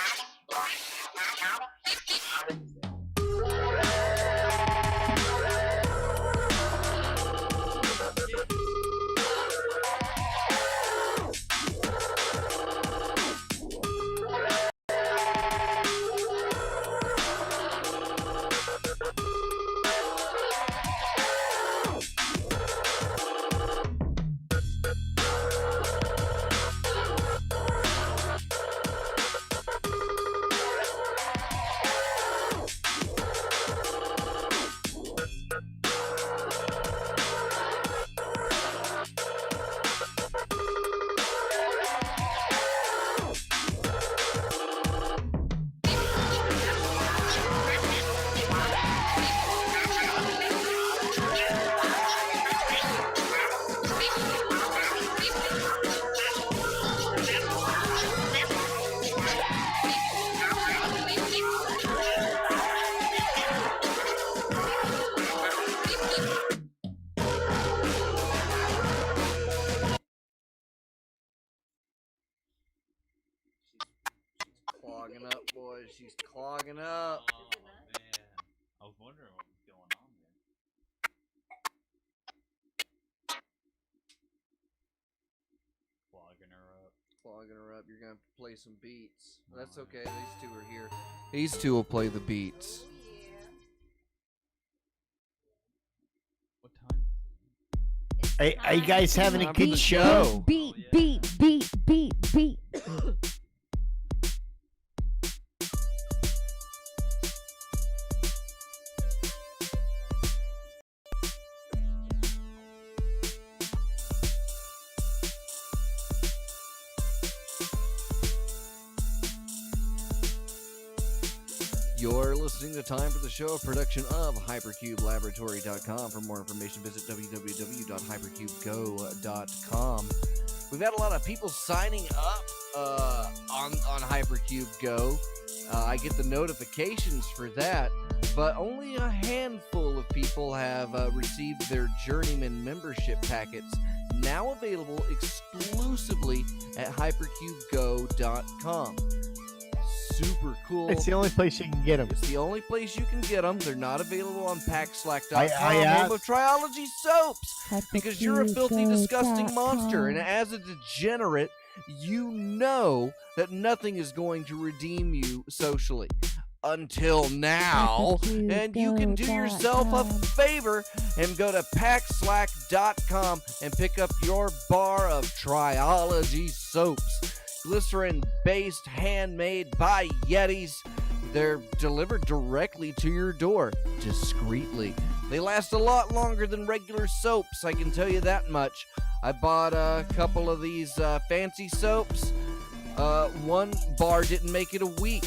S3: clogging up, boys. She's clogging up.
S4: Oh, man. I was wondering what was going on there. Clogging her up.
S3: Clogging her up. You're gonna have to play some beats. That's okay. These two are here. These two will play the beats.
S4: What time?
S1: Hey, are you guys having a
S3: Time for the
S1: good
S3: show.
S1: show?
S2: Beat,
S4: Oh, yeah.
S2: beat, beat, beat, beat.
S3: You're listening to Time for the Show, a production of HypercubeLaboratory.com. For more information, visit www.hypercubego.com. We've had a lot of people signing up on Hypercube Go. I get the notifications for that, but only a handful of people have received their Journeyman membership packets, now available exclusively at hypercubego.com. Super cool.
S1: It's the only place you can get them.
S3: It's the only place you can get them. They're not available on packslack.com,
S1: I
S3: home of Triology soaps, because you're a filthy, disgusting monster, and as a degenerate, you know that nothing is going to redeem you socially. Until now, and you can do yourself a favor and go to packslack.com and pick up your bar of Triology soaps. Glycerin-based, handmade by Yetis. They're delivered directly to your door, discreetly. They last a lot longer than regular soaps, I can tell you that much. I bought a couple of these fancy soaps. One bar didn't make it a week.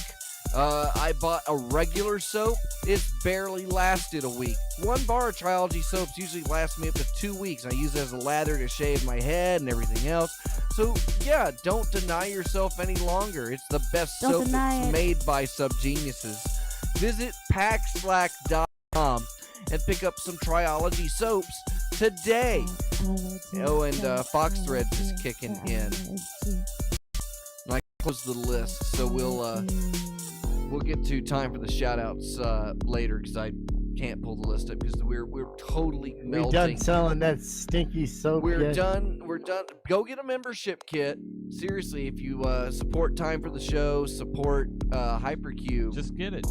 S3: I bought a regular soap. It's barely lasted a week. One bar of Triology soaps usually lasts me up to 2 weeks. I use it as a lather to shave my head and everything else. So, yeah, don't deny yourself any longer. It's the best soap that's made by subgeniuses. Visit packslack.com and pick up some Triology soaps today. Oh, and Fox Threads is kicking in. And I closed the list, so we'll get to time for the shout-outs later, because I can't pull the list up because we're totally melting.
S1: We're done selling that stinky soap.
S3: We're
S1: yet.
S3: done. Go get a membership kit. Seriously, if you support Time for the Show, support Hypercube,
S4: Just get it.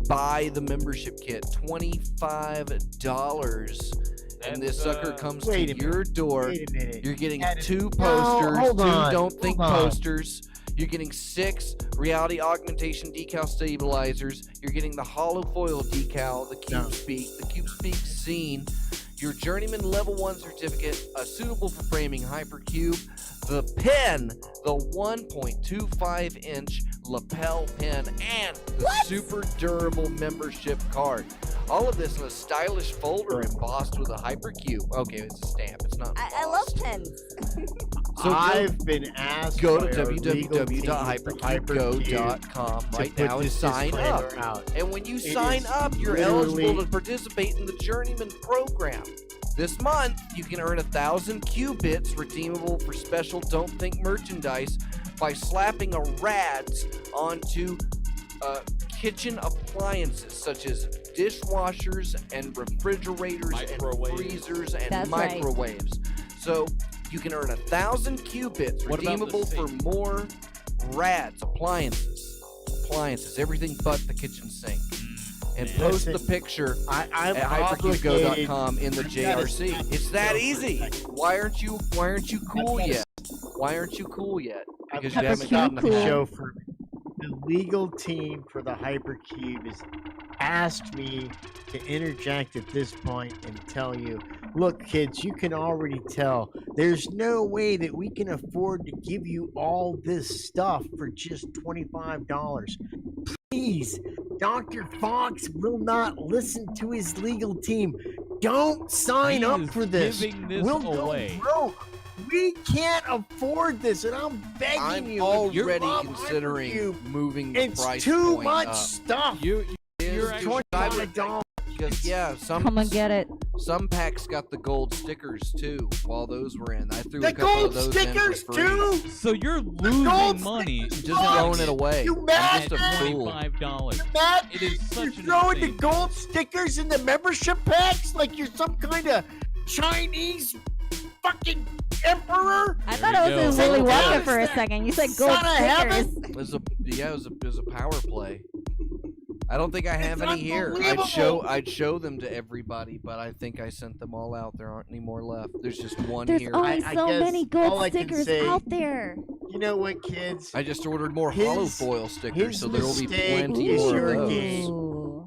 S3: buy the membership kit. $25. And this sucker comes to
S1: Wait a
S3: your door.
S1: Wait a minute.
S3: You're getting
S1: That is-
S3: 2
S1: No,
S3: posters,
S1: hold
S3: 2
S1: on,
S3: Don't Think
S1: hold on.
S3: posters. You're getting 6 reality augmentation decal stabilizers. You're getting the hollow foil decal, the CubeSpeak scene, your Journeyman Level 1 certificate, suitable for framing Hypercube, the pen, the 1.25-inch lapel pen, and the super durable membership card. All of this in a stylish folder embossed with a Hypercube. Okay, it's a stamp. It's not
S2: I love
S3: embossed.
S2: pens.
S3: So
S1: I've been asked.
S3: go to
S1: by our legal team,
S3: www.hypercubego.com
S1: to
S3: right
S1: put
S3: now and
S1: this
S3: sign up.
S1: disclaimer out.
S3: And when you
S1: It
S3: sign
S1: is
S3: up, you're
S1: literally-
S3: eligible to participate in the Journeyman program. This month, you can earn 1,000 Q-bits redeemable for special Don't Think merchandise by slapping a RADS onto kitchen appliances such as dishwashers and refrigerators
S4: Microwaves.
S3: and freezers and
S2: That's right.
S3: microwaves. So you can earn 1,000 Q-bits
S4: What about the
S3: redeemable for
S4: sink?
S3: more RADs, appliances, everything but the kitchen sink. And
S4: man.
S3: post the
S1: Listen,
S3: picture
S1: I'm
S3: at
S1: obligated.
S3: hypercubego.com in the JRC. It's that easy. Why aren't you cool yet? Why aren't you cool yet?
S1: I've
S3: Because
S1: got
S3: you
S1: to
S3: haven't
S1: stop
S3: gotten
S1: the
S3: the
S1: show for the legal team for the Hypercube has asked me to interject at this point and tell you, look, kids, you can already tell there's no way that we can afford to give you all this stuff for just $25. Please, Dr. Fox will not listen to his legal team. Don't sign
S4: He
S1: up
S4: is
S1: for this.
S4: giving this
S1: We'll
S4: away.
S1: go broke. We can't afford this, and I'm begging
S3: I'm
S1: you.
S3: already
S1: love
S3: considering
S1: Hypercube.
S3: moving the
S1: It's
S3: price
S1: too
S3: point
S1: much
S3: up.
S1: stuff.
S4: You're
S3: It's
S4: actually-
S3: $25.
S1: $25.
S3: because
S2: Come and get it.
S3: some packs got the gold stickers too. While those were in, I threw a
S1: The
S3: couple
S1: gold
S3: of those
S1: stickers
S3: in for free.
S1: too.
S4: So you're
S1: gold
S4: losing money
S3: Just throwing it away.
S1: You
S3: I'm
S1: mad?
S3: just a fool.
S4: $25.
S1: Matt,
S4: It is
S1: you're
S4: such an
S1: throwing the
S4: insane
S1: gold stickers in the membership packs like you're some kind of Chinese fucking emperor.
S2: I thought
S4: There
S2: it
S4: you
S2: was
S4: go.
S2: in Willy
S1: What
S2: Wonka
S1: is
S2: for a
S1: that?
S2: second. You said gold
S1: Son of heaven?
S2: stickers.
S3: It was a power play. I don't think I have
S1: It's
S3: any here.
S1: unbelievable.
S3: I'd show them to everybody, but I think I sent them all out. There aren't any more left. There's just one
S2: There's
S3: here.
S2: only
S1: I
S2: so
S1: guess
S2: many
S1: all
S2: gold
S1: I can
S2: stickers
S1: say-
S2: out there.
S1: You know what, kids?
S3: I just ordered more
S1: His-
S3: hollow foil stickers,
S1: his
S3: so there will be
S1: mistake
S3: plenty
S1: is
S3: more
S1: your
S3: of those.
S1: game.
S2: Ooh.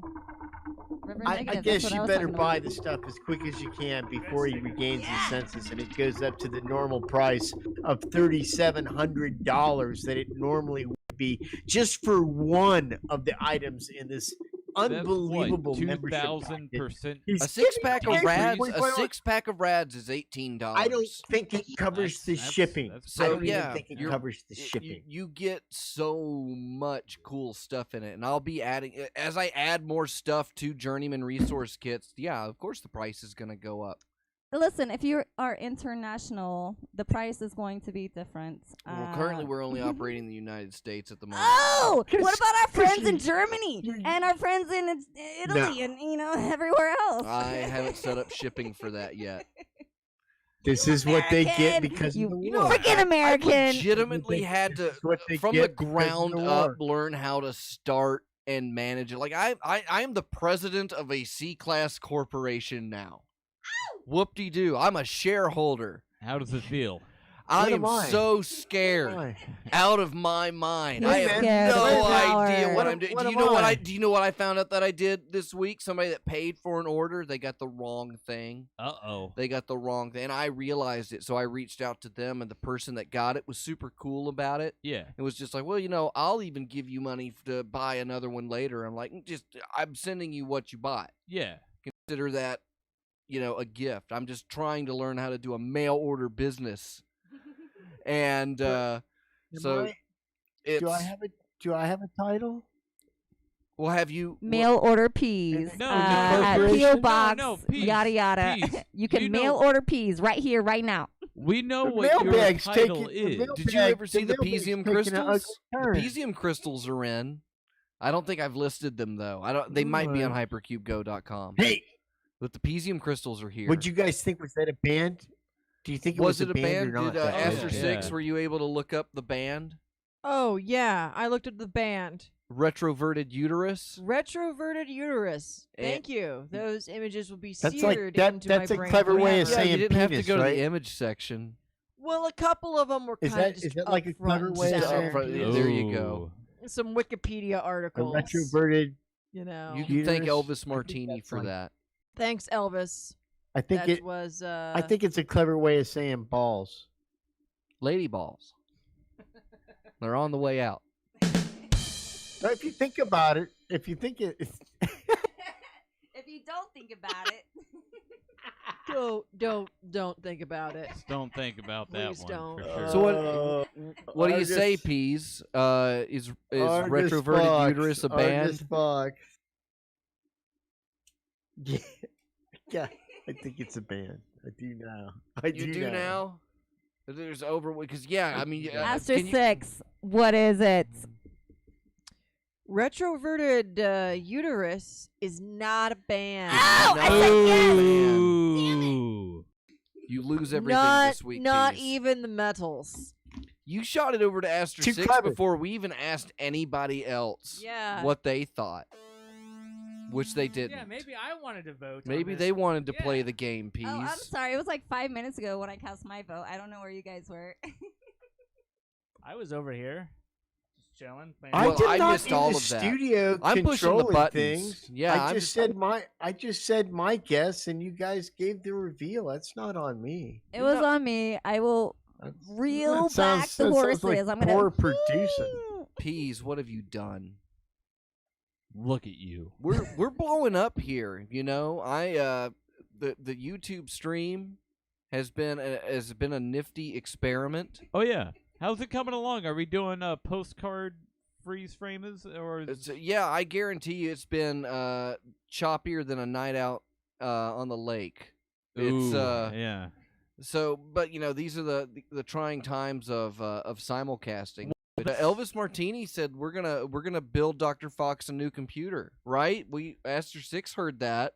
S2: Reverend
S1: I
S2: Negative, that's
S1: guess
S2: what
S1: you
S2: was
S1: better
S2: talking
S1: buy
S2: about.
S1: the stuff as quick as you can before he regains his senses and it goes up to the normal price of $3,700 that it normally would be just for one of the items in this unbelievable membership package.
S4: 2,000%.
S1: He's
S3: A six pack
S1: giving
S3: of
S1: away
S3: rads.
S1: free-
S3: A 6-pack of rads is $18.
S1: I don't think it covers the
S4: That's-
S1: shipping.
S4: that's
S1: I
S3: So,
S1: don't
S3: yeah,
S1: even think it
S3: you're-
S1: covers the
S3: You,
S1: shipping.
S3: you get so much cool stuff in it, and I'll be adding as I add more stuff to Journeyman resource kits. Yeah, of course the price is gonna go up.
S2: Listen, if you are international, the price is going to be different.
S3: Well, currently we're only operating in the United States at the moment.
S2: Oh, what about our friends in
S1: you-
S2: Germany
S1: you-
S2: and our friends in Italy and everywhere else?
S3: I haven't set up shipping for that yet.
S1: This is what they get
S2: American,
S1: because
S2: you
S1: of the
S3: know,
S1: war.
S2: freaking
S3: I
S2: American.
S3: legitimately had to,
S1: This is what they
S3: from the
S1: get because of
S3: ground
S1: the
S3: up,
S1: war.
S3: learn how to start and manage it. Like I am the president of a C-class corporation now. Whoop-de-doo. I'm a shareholder.
S4: How does it feel?
S3: I
S1: What
S3: am
S1: am I?
S3: so scared.
S1: Why?
S3: Out of my mind.
S2: You're
S3: I have
S2: scared of
S3: no
S2: power.
S3: idea what
S1: What
S3: I'm doing.
S1: what
S3: Do you
S1: am
S3: know what
S1: I?
S3: do you know what I found out that I did this week? Somebody that paid for an order, they got the wrong thing.
S4: Uh-oh.
S3: They got the wrong thing. And I realized it, so I reached out to them, and the person that got it was super cool about it.
S4: Yeah.
S3: It was just like, well, I'll even give you money to buy another one later. I'm like, I'm sending you what you bought.
S4: Yeah.
S3: Consider that, a gift. I'm just trying to learn how to do a mail order business. And
S1: Am
S3: so
S1: I-
S3: it's
S1: do I have a title?
S3: well, have you
S2: Mail order peas
S4: No,
S2: at
S1: no.
S2: P.O.
S1: No,
S2: Box,
S4: no, peas,
S2: yada yada.
S4: peas.
S2: You can
S4: You
S2: mail
S4: know-
S2: order peas right here, right now.
S4: We know
S1: The
S4: what your
S1: mailbag's
S4: title
S1: taking- the
S4: is.
S1: mail-
S3: Did you
S1: Mailbag-
S3: ever see the
S1: mailbag's
S3: Pesium
S1: taking an ugly
S3: crystals? The
S1: turn.
S3: Pesium crystals are in. I don't think I've listed them though. I don't. They might be on
S1: Alright.
S3: hypercubego.com.
S1: Hey,
S3: But the Pesium crystals are here.
S1: what'd you guys think? Was that a band? Do you think it
S3: was
S1: was
S3: it a band?
S1: or not?
S3: Did
S1: that
S3: Aster
S1: band?
S3: 6?
S4: Yeah.
S3: Were you able to look up the band?
S6: Oh, yeah. I looked at the band.
S3: Retroverted Uterus.
S6: Retroverted uterus.
S3: Eh,
S6: Thank you. Those images will be
S1: That's like-
S6: seared
S1: that-
S6: into
S1: that's
S6: my
S1: a
S6: brain
S1: clever way of
S6: forever.
S3: Yeah, you
S1: saying
S3: didn't have to
S1: penis,
S3: go to
S1: right?
S3: the image section.
S6: Well, a couple of them were
S1: Is
S6: kind
S1: that-
S6: of just
S1: is that like a
S6: up
S1: clever
S6: front and
S1: way of
S3: Just
S6: center.
S3: up front, yeah, there you go.
S6: Some Wikipedia
S1: A
S6: articles.
S1: retroverted.
S6: You know.
S3: You can thank
S1: Uterus?
S3: Elvis Martini
S1: that's
S3: for
S1: like-
S3: that.
S6: Thanks, Elvis.
S1: I think
S6: That
S1: it.
S6: was.
S1: I think it's a clever way of saying balls.
S3: Lady balls. They're on the way out.
S1: Now, if you think about it, if you think it,
S2: If you don't think about it,
S6: Don't think about it.
S4: Just don't think about that
S6: Please
S4: one.
S6: don't.
S4: For sure.
S3: So what do you say, Peas? Is Retroverted Uterus a band?
S1: Fox. Yeah, yeah, I think it's a band. I do now.
S3: You do now? There's over because I mean,
S2: Aster
S3: can you-
S2: 6, what is it?
S6: Retroverted uterus is not a band.
S2: Ow! I said yes!
S4: Ooh.
S3: You lose everything
S6: not
S3: this week.
S6: not
S3: Peas.
S6: even the metals.
S3: You shot it over to Aster
S1: Too
S3: 6
S1: clever.
S3: before we even asked anybody else
S6: Yeah.
S3: what they thought, which they didn't.
S5: Yeah, maybe I wanted to vote. on
S3: Maybe
S5: this
S3: they
S5: one.
S3: wanted to play
S5: Yeah.
S3: the game, Peas.
S2: Oh, I'm sorry. It was like 5 minutes ago when I cast my vote. I don't know where you guys were.
S5: I was over here, just chilling. Playing
S1: I
S3: Well,
S1: did
S3: I
S1: not
S3: missed
S1: in
S3: all
S1: the
S3: of that.
S1: studio
S3: I'm pushing the
S1: controlling
S3: buttons.
S1: things.
S3: Yeah,
S1: I
S3: I'm
S1: just said my guess, and you guys gave the reveal. That's not on me.
S2: It was on me. I will
S1: That's-
S2: reel
S1: that
S2: back
S1: sounds-
S2: the
S1: that sounds
S2: horses.
S1: like
S2: I'm gonna
S1: poor producing.
S3: Peas, what have you done?
S4: Look at you.
S3: We're blowing up here. The YouTube stream has been a nifty experiment.
S4: Oh yeah. How's it coming along? Are we doing a postcard freeze frame is, or
S3: Yeah, I guarantee you it's been choppier than a night out on the lake. It's
S4: yeah.
S3: So, but these are the trying times of simulcasting. But Elvis Martini said we're gonna build Dr. Fox a new computer, right? We Aster 6 heard that.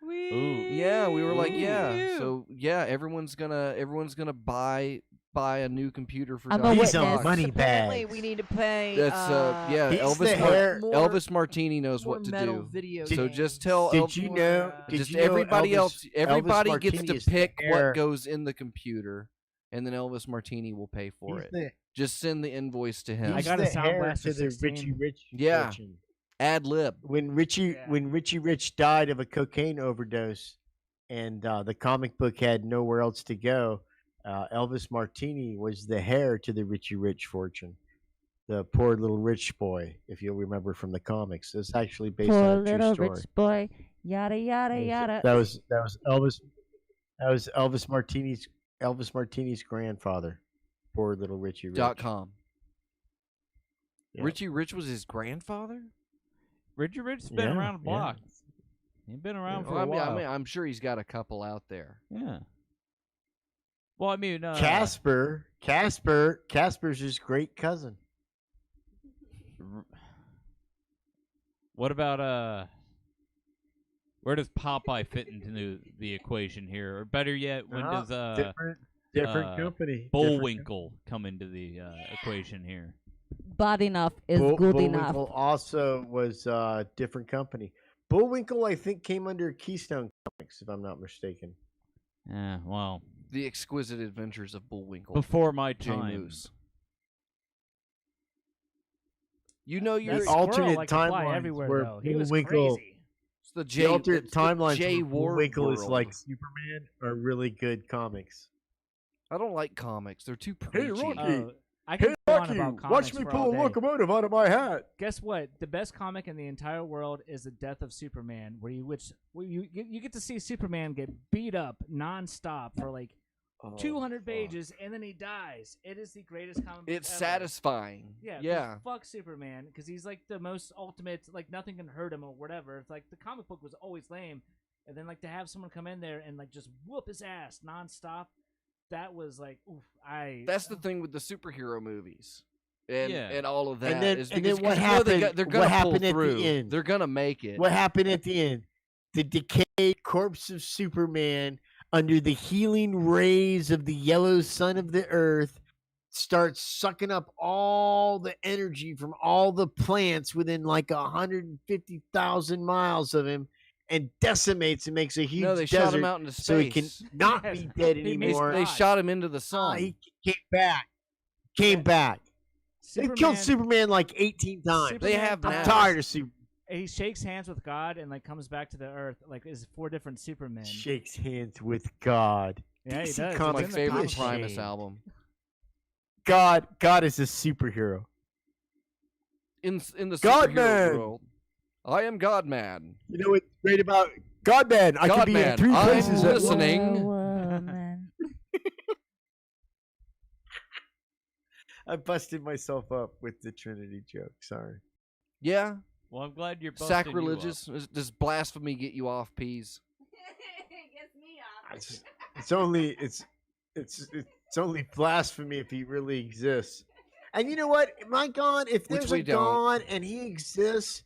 S3: Yeah, we were like, yeah. So yeah, everyone's gonna buy a new computer for
S2: I'm
S3: Dr.
S2: a
S1: He's
S2: witness.
S1: on money
S6: Apparently,
S1: bags.
S6: we need to pay.
S3: That's yeah.
S1: He's
S3: Elvis
S1: the hair-
S3: Elvis Martini knows
S6: more
S3: what to
S6: metal
S3: do.
S6: video
S3: So
S6: games.
S3: just tell
S1: Did
S3: Elvis.
S1: you know? Did
S3: Just
S1: you know
S3: everybody
S1: Elvis-
S3: else. Everybody
S1: Elvis
S3: gets
S1: Martini
S3: to
S1: is the
S3: pick
S1: heir-
S3: what goes in the computer, and then Elvis Martini will pay for
S1: He's
S3: it. Just send the invoice to him.
S5: I
S1: He's
S5: got a
S1: the
S5: Sound
S1: heir
S5: Blaster
S1: to the
S5: 16.
S1: Richie Rich.
S3: Yeah.
S1: fortune.
S3: Ad lib.
S1: When Richie Rich died of a cocaine overdose, and the comic book had nowhere else to go, Elvis Martini was the heir to the Richie Rich fortune. The poor little rich boy, if you'll remember from the comics. It's actually based
S2: Poor
S1: on a true
S2: little
S1: story.
S2: rich boy. Yada yada yada.
S1: That was Elvis. That was Elvis Martini's grandfather. Poor little Richie Rich.
S3: .com.
S1: Yeah.
S3: Richie Rich was his grandfather.
S4: Richie Rich's been
S1: Yeah,
S4: around the
S1: yeah.
S4: block. He's been around for
S3: Well,
S4: a while.
S3: I'm sure he's got a couple out there.
S4: Yeah. Well, I mean,
S1: Casper's his great cousin.
S4: What about where does Popeye fit into the equation here? Or better yet, when does
S1: different company.
S4: Bullwinkle come into the equation here?
S2: Bad enough is good enough.
S1: Bullwinkle also was different company. Bullwinkle, I think, came under Keystone Comics, if I'm not mistaken.
S4: Yeah, well,
S3: The Exquisite Adventures of Bullwinkle.
S4: before my
S3: Jay
S4: time.
S3: Moose. You know you're
S5: That
S1: The alternate
S5: squirrel like to fly
S1: timelines
S5: everywhere,
S1: where
S5: though. He was
S1: Bullwinkle-
S5: crazy.
S3: it's the
S1: The
S3: Jay
S1: alternate
S3: it's the
S1: timelines
S3: Jay
S1: where
S3: Ward
S1: Bullwinkle is
S3: world.
S1: like Superman are really good comics.
S3: I don't like comics. They're too preachy.
S5: Oh, I can go on about comics for all day.
S1: locomotive out of my hat.
S5: Guess what? The best comic in the entire world is The Death of Superman, where you get to see Superman get beat up nonstop for like 200 pages, and then he dies. It is the greatest comic book
S3: It's
S5: ever.
S3: satisfying.
S5: Yeah, 'cause
S3: Yeah.
S5: fuck Superman, because he's like the most ultimate. Like nothing can hurt him or whatever. It's like the comic book was always lame, and then like to have someone come in there and like just whoop his ass nonstop. That was like, oof.
S3: That's the thing with the superhero movies. And,
S4: Yeah.
S3: and all of that.
S1: And then-
S3: is
S1: and then
S3: because
S1: what
S3: you know
S1: happened-
S3: they're
S1: what
S3: gonna pull
S1: happened at the
S3: through.
S1: end?
S3: They're gonna make it.
S1: What happened at the end? The decayed corpse of Superman, under the healing rays of the yellow sun of the earth, starts sucking up all the energy from all the plants within like 150,000 miles of him and decimates and makes a huge
S3: No, they
S1: desert
S3: shot him out into space.
S1: so he can not
S5: Yes.
S1: be dead
S5: He made-
S1: anymore.
S3: They shot him into the
S1: Ah,
S3: sun.
S1: he came back. Came back. They killed Superman like 18 times.
S3: They have
S1: I'm
S3: now.
S1: tired of Superman.
S5: He shakes hands with God and like comes back to the earth. Like is 4 different Supermen.
S1: Shakes hands with God.
S5: Yeah, he
S1: DC
S5: does.
S1: Comics
S3: my
S5: It's in the
S3: favorite
S5: comic book.
S3: Primus
S1: shame.
S3: album.
S1: God is a superhero.
S3: In the
S1: God
S3: superhero
S1: Man!
S3: world, I am God Man.
S1: You know what's great about Godman? I can be
S3: Godman,
S1: in 3
S3: I'm
S1: places at once.
S3: listening.
S2: Woman.
S1: I busted myself up with the Trinity joke. Sorry.
S3: Yeah,
S4: Well, I'm glad you're busting
S3: sacrilegious. Does blasphemy get you off, Peas?
S1: It's only blasphemy if he really exists. And you know what? My God, if
S3: Which
S1: there's
S3: we
S1: a
S3: don't.
S1: God and he exists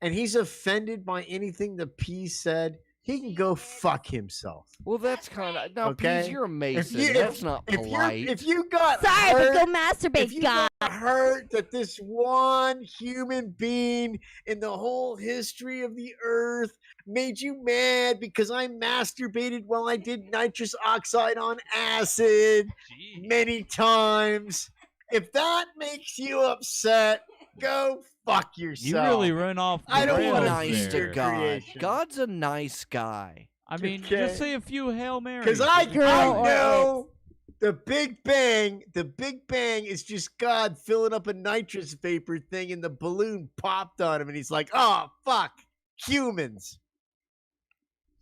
S1: and he's offended by anything the P said, he can go fuck himself.
S3: Well, that's kind of now.
S1: Okay.
S3: Peas, you're a Mason.
S1: you-
S3: That's not
S1: If
S3: polite.
S1: you got
S2: Sorry,
S1: hurt,
S2: but go masturbate,
S1: if you
S2: God.
S1: got hurt that this one human being in the whole history of the earth made you mad because I masturbated while I did nitrous oxide on acid
S4: Gee.
S1: many times, if that makes you upset, go fuck yourself.
S4: You really run off the
S1: I don't
S3: Be
S1: wanna
S4: rails
S3: nice
S1: see
S3: to
S4: there.
S1: your
S3: God.
S1: creation.
S3: God's a nice guy.
S4: I mean,
S1: Okay.
S4: just say a few Hail Marys.
S1: Because I
S2: Girl or
S1: know the Big Bang is just God filling up a nitrous vapor thing and the balloon popped on him and he's like, oh, fuck, humans.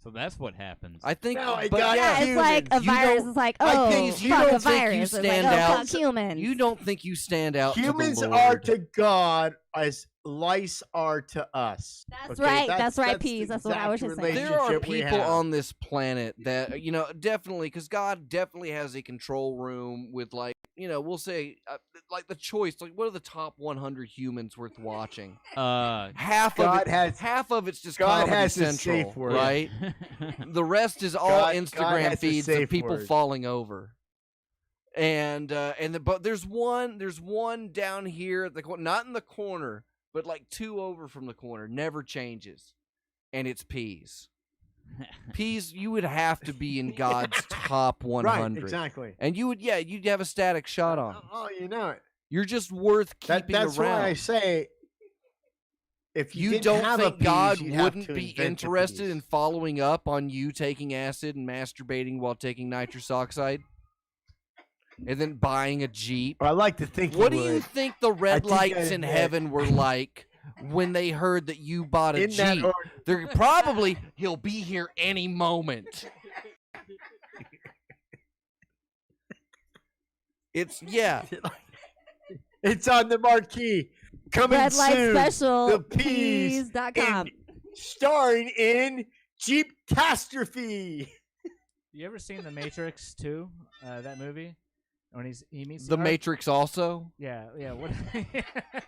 S4: So that's what happens.
S3: I think.
S1: No, I
S3: but
S1: got
S3: yeah,
S2: Yeah, it's like a
S3: You
S2: virus.
S3: don't-
S2: It's like,
S1: I
S2: oh,
S1: think
S3: you
S2: fuck
S3: don't
S2: a
S3: think you
S2: virus. It's like,
S3: stand
S2: oh,
S3: out.
S2: fuck humans.
S3: you don't think you stand out.
S1: Humans
S3: to the
S1: are
S3: Lord.
S1: to God as lice are to us.
S2: That's
S1: Okay,
S2: right. That's right,
S1: the
S2: Peas. That's what I was
S1: exact
S2: just saying.
S3: There are
S1: relationship we
S3: people
S1: have.
S3: on this planet that definitely, because God definitely has a control room with, like, we'll say like the choice, like, what are the top 100 humans worth watching? Half
S1: God has-
S3: half of it's just
S1: God
S3: Comedy
S1: has his
S3: Central,
S1: safe word.
S3: right? The rest is all
S1: God
S3: Instagram
S1: has his
S3: feeds of
S1: safe
S3: people
S1: word.
S3: falling over. But there's one down here at the not in the corner, but like 2 over from the corner, never changes, and it's Peas. Peas, you would have to be in God's top 100,
S1: Right, exactly.
S3: and you'd have a static shot on.
S1: Oh, you know it.
S3: You're just worth keeping
S1: That's
S3: around.
S1: why I say, if you,
S3: You
S1: didn't
S3: don't
S1: have
S3: think
S1: a piece,
S3: God
S1: you'd have
S3: wouldn't
S1: to
S3: be
S1: invent a
S3: interested
S1: piece.
S3: in following up on you taking acid and masturbating while taking nitrous oxide? And then buying a Jeep?
S1: I like to think.
S3: What
S1: he
S3: do you
S1: would.
S3: think the
S1: I
S3: red
S1: think
S3: lights
S1: I'd
S3: in
S1: admit-
S3: heaven were like when they heard that you bought a
S1: In that
S3: Jeep?
S1: order.
S3: They're probably, he'll be here any moment. It's, yeah.
S1: It's on the marquee. Coming
S2: Red Light
S1: soon.
S2: Special.
S1: The Peas.
S2: Peas.com.
S1: Starring in Jeep Catastrophe.
S5: You ever seen The Matrix 2? That movie? When he meets
S3: The
S5: or-
S3: Matrix also?
S5: Yeah. What?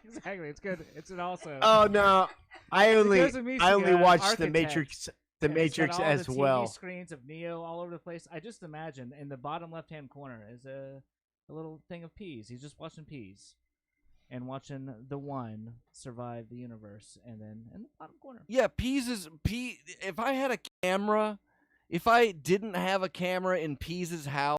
S5: Exactly. It's good. It's an also.
S1: Oh no, I only
S5: goes to meet
S1: I
S5: the,
S1: only watched the
S5: architect.
S1: Matrix. The
S5: And it's got
S1: Matrix
S5: all
S1: as
S5: the TV
S1: well.
S5: Screens of Neo all over the place. I just imagine in the bottom left-hand corner is a little thing of Peas. He's just watching Peas and watching the one survive the universe, and then in the bottom corner.
S3: Yeah, if I had a camera, if I didn't have a camera in Pease's house,